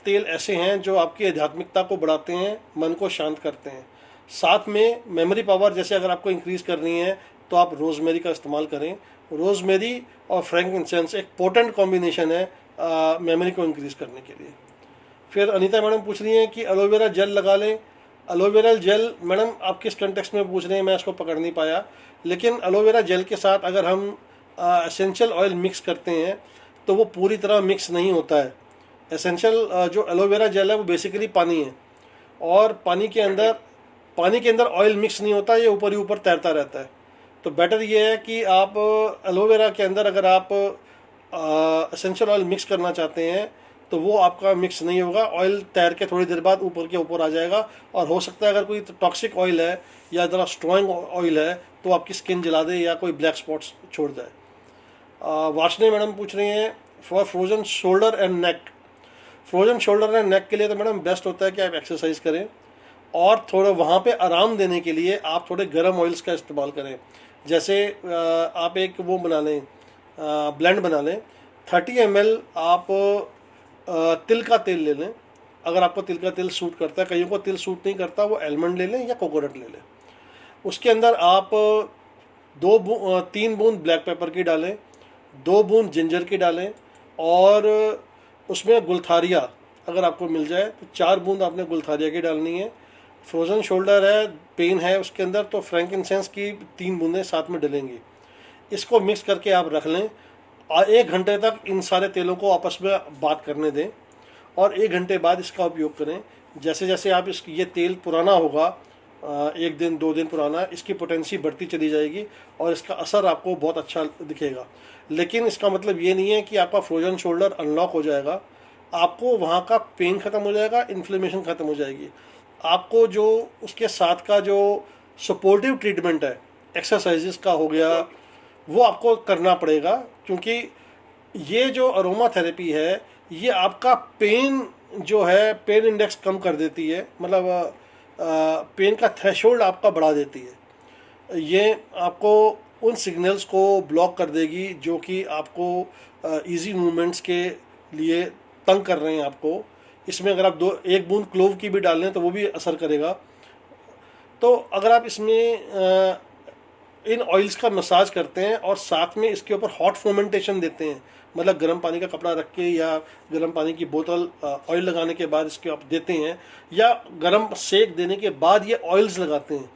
तेल ऐसे हैं जो आपकी आध्यात्मिकता को बढ़ाते हैं, मन को शांत करते हैं। साथ में मेमोरी पावर, जैसे अगर आपको इंक्रीज़ करनी है तो आप रोज़मेरी का इस्तेमाल करें। रोज़मेरी और फ्रैंकिनसेंस एक पोटेंट कॉम्बिनेशन है मेमोरी को इंक्रीज़ करने के लिए। फिर अनीता मैडम पूछ रही हैं कि एलोवेरा जेल लगा लें। एलोवेरा जेल, मैडम आप किस कंटेक्स्ट में पूछ रहे हैं मैं इसको पकड़ नहीं पाया, लेकिन एलोवेरा जेल के साथ अगर हम एसेंशियल ऑयल मिक्स करते हैं तो वो पूरी तरह मिक्स नहीं होता है। एसेंशियल जो एलोवेरा जेल है वो बेसिकली पानी है, और पानी के अंदर पानी के अंदर ऑयल मिक्स नहीं होता, ये ऊपर ही ऊपर तैरता रहता है। तो बेटर ये है कि आप एलोवेरा के अंदर अगर आप एसेंशियल ऑयल मिक्स करना चाहते हैं तो वो आपका मिक्स नहीं होगा, ऑयल तैर के थोड़ी देर बाद ऊपर के ऊपर आ जाएगा। और हो सकता है अगर कोई टॉक्सिक ऑयल है या ज़रा स्ट्रॉन्ग ऑयल है तो आपकी स्किन जला दे या कोई ब्लैक स्पॉट्स छोड़ जाए। वाशने मैडम पूछ रही हैं for frozen shoulder and neck. Frozen shoulder and neck के लिए तो मैडम बेस्ट होता है कि आप एक्सरसाइज करें और थोड़ा वहाँ पे आराम देने के लिए आप थोड़े गर्म ऑयल्स का इस्तेमाल करें। जैसे आप एक वो बना लें, ब्लेंड बना लें, 30 ml आप तिल का तेल ले लें। अगर आपको तिल का तेल सूट करता है, कईयों को तिल सूट नहीं करता, वो आलमंड ले लें या कोकोनट ले लें। उसके अंदर आप 3 बूंद ब्लैक पेपर की डालें, 2 बूंद जिंजर की डालें और उसमें गुलथारिया अगर आपको मिल जाए तो 4 बूंद आपने गुलथारिया की डालनी है। फ्रोज़न शोल्डर है, पेन है उसके अंदर, तो फ्रैंकिनसेंस की 3 बूंदें साथ में डलेंगी। इसको मिक्स करके आप रख लें और 1 घंटे तक इन सारे तेलों को आपस में बात करने दें और 1 घंटे बाद इसका उपयोग करें। जैसे जैसे आप ये तेल पुराना होगा, 1 दिन 2 दिन पुराना, इसकी पोटेंसी बढ़ती चली जाएगी और इसका असर आपको बहुत अच्छा दिखेगा। लेकिन इसका मतलब ये नहीं है कि आपका फ्रोजन शोल्डर अनलॉक हो जाएगा। आपको वहाँ का पेन ख़त्म हो जाएगा, इन्फ्लेमेशन ख़त्म हो जाएगी। आपको जो उसके साथ का जो सपोर्टिव ट्रीटमेंट है, एक्सरसाइजेस का हो गया, वो आपको करना पड़ेगा, क्योंकि ये जो अरोमा थेरेपी है ये आपका पेन जो है, पेन इंडेक्स कम कर देती है, मतलब पेन का थ्रेशोल्ड आपका बढ़ा देती है। ये आपको उन सिग्नल्स को ब्लॉक कर देगी जो कि आपको इजी मूवमेंट्स के लिए तंग कर रहे हैं आपको। इसमें अगर आप 1 बूंद क्लोव की भी डाल लें तो वो भी असर करेगा। तो अगर आप इसमें इन ऑयल्स का मसाज करते हैं और साथ में इसके ऊपर हॉट फोमेंटेशन देते हैं, मतलब गर्म पानी का कपड़ा रख के या गर्म पानी की बोतल ऑयल लगाने के बाद इसके आप देते हैं या गर्म सेक देने के बाद ये ऑयल्स लगाते हैं,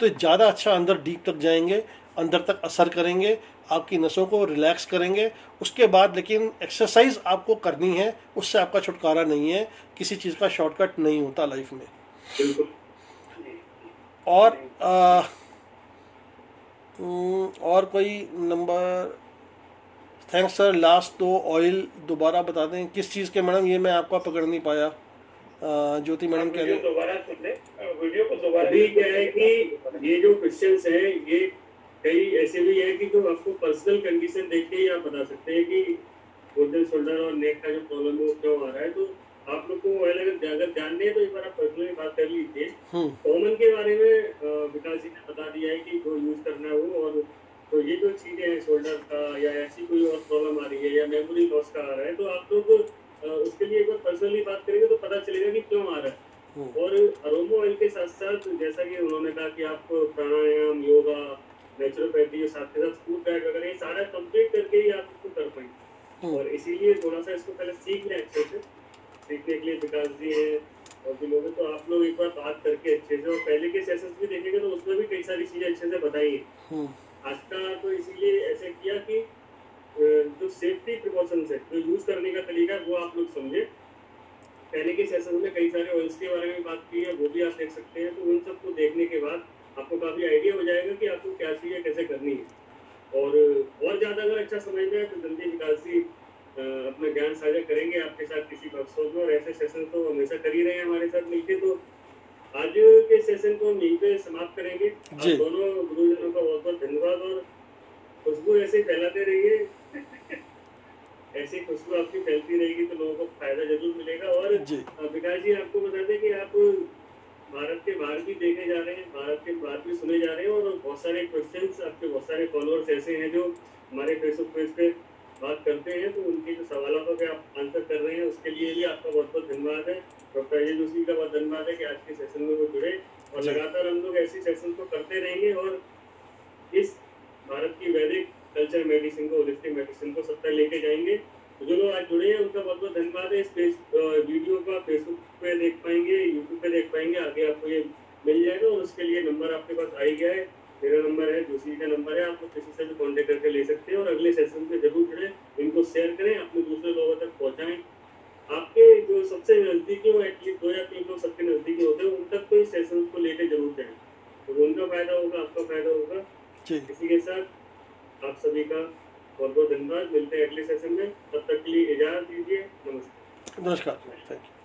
तो ज़्यादा अच्छा अंदर डीप तक जाएंगे, अंदर तक असर करेंगे, आपकी नसों को रिलैक्स करेंगे। उसके बाद लेकिन एक्सरसाइज आपको करनी है, उससे आपका छुटकारा नहीं है, किसी चीज़ का शॉर्टकट नहीं होता लाइफ में। और कोई number? Thanks sir, last 2 oil दोबारा बता दें किस चीज़ के मैडम, ये मैं आपका पकड़ नहीं पाया। ज्योति मैडम कह रहे हैं दोबारा सुन ले, वीडियो को दोबारा। अभी क्या है कि ये जो क्वेश्चंस है ये कई ऐसे भी है कि जो आपको पर्सनल कंडीशन देख के ही आप बता सकते हैं कि फ्रोजन शोल्डर और नेक का जो प्रॉब्लम है वो क्यों आ रहा है। तो आप लोग को अगर जानने हैं तो एक बार आप पर्सनली बात कर लीजिए। कॉमन के बारे में विकास जी ने बता दिया है कि जो यूज करना है वो, और तो ये जो चीजें हैं शोल्डर का या ऐसी कोई और प्रॉब्लम आ रही है या मेमोरी लॉस का आ रहा है, तो आप लोग उसके लिए एक बार पर्सनली बात करेंगे तो पता चलेगा कि क्यों आ रहा है। और अरोमा ऑयल के साथ साथ जैसा कि उन्होंने कहा कि आप प्राणायाम, योगा, नेचुरोपैथी, साथ के साथ फूड डाइट वगैरह ये सारा कंप्लीट करके ही आप इसको कर पाएंगे। और इसीलिए थोड़ा सा इसको पहले सीख लें अच्छे से। सीखने के लिए विकास जी है और भी लोग हैं, तो आप लोग एक बार बात करके अच्छे से, और पहले के सेशंस भी देखेंगे तो उसमें भी कई सारी चीजें अच्छे से बताई है। आज का तो इसीलिए ऐसे किया कि जो सेफ्टी प्रिकॉशंस है, जो यूज करने का तरीका है वो आप लोग समझे। पहले के सेशन में कई सारे ऑयल्स के बारे में बात की है, वो भी आप देख सकते हैं। तो उन सबको देखने के बाद आपको काफी आइडिया हो जाएगा कि आपको क्या चीजें कैसे करनी है। और ज्यादा अगर अच्छा समझ में आए तो जल्दी विकास जी अपना ज्ञान साझा करेंगे आपके साथ किसी वर्कशॉप में। और ऐसे सेशन तो हमेशा कर ही रहे हैं हमारे साथ मिलके। तो आज के सेशन को हम यहीं पे समाप्त करेंगे। आप दोनों गुरुजनों का बहुत बहुत धन्यवाद, और खुशबू ऐसे फैलाते रहिए ऐसी खुशबू आपकी फैलती रहेगी तो लोगों को फायदा जरूर मिलेगा। और विकास जी आपको बता दें कि आप भारत के बाहर भी देखे जा रहे हैं, भारत के बाहर भी सुने जा रहे हैं, और बहुत सारे क्वेश्चंस आपके, बहुत सारे फॉलोअर्स ऐसे हैं जो हमारे फेसबुक पेज पे बात करते हैं, तो उनके जो सवालों का आप आंसर कर रहे हैं उसके लिए भी आपका बहुत बहुत धन्यवाद है। डॉक्टर अजय जोशी का बहुत धन्यवाद है कि आज के सेशन में वो जुड़े, और लगातार हम लोग ऐसे सेशन को करते रहेंगे और इस भारत की वैदिक कल्चर मेडिसिन को, होलिस्टिक मेडिसिन को सब तक लेके जाएंगे। तो जो लोग आज जुड़े हैं उनका बहुत बहुत धन्यवाद है। इस वीडियो का फेसबुक पे देख पाएंगे, यूट्यूब पे देख पाएंगे, आगे आपको ये मिल जाएगा। और उसके लिए नंबर आपके पास आ ही गया है, मेरा नंबर है, जोशी का नंबर है, आप लोग किसी से भी कॉन्टेक्ट करके ले सकते हैं। और अगले सेशन पे जरूर जुड़े, इनको शेयर करें, अपने दूसरे लोगों तक पहुंचाएं, आपके जो सबसे नजदीकी हो, एटलीस्ट 2 या 3 लोग सबके नजदीकी होते हैं, उन तक तो इस सेशन को लेके जरूर जाएं, तो उनका फायदा होगा, आपका फायदा होगा। जी इसी के साथ आप सभी का बहुत बहुत धन्यवाद। मिलते हैं अगले सेशन में, तब तक के लिए इजाजत दीजिए। नमस्कार। नमस्कार, थैंक यू।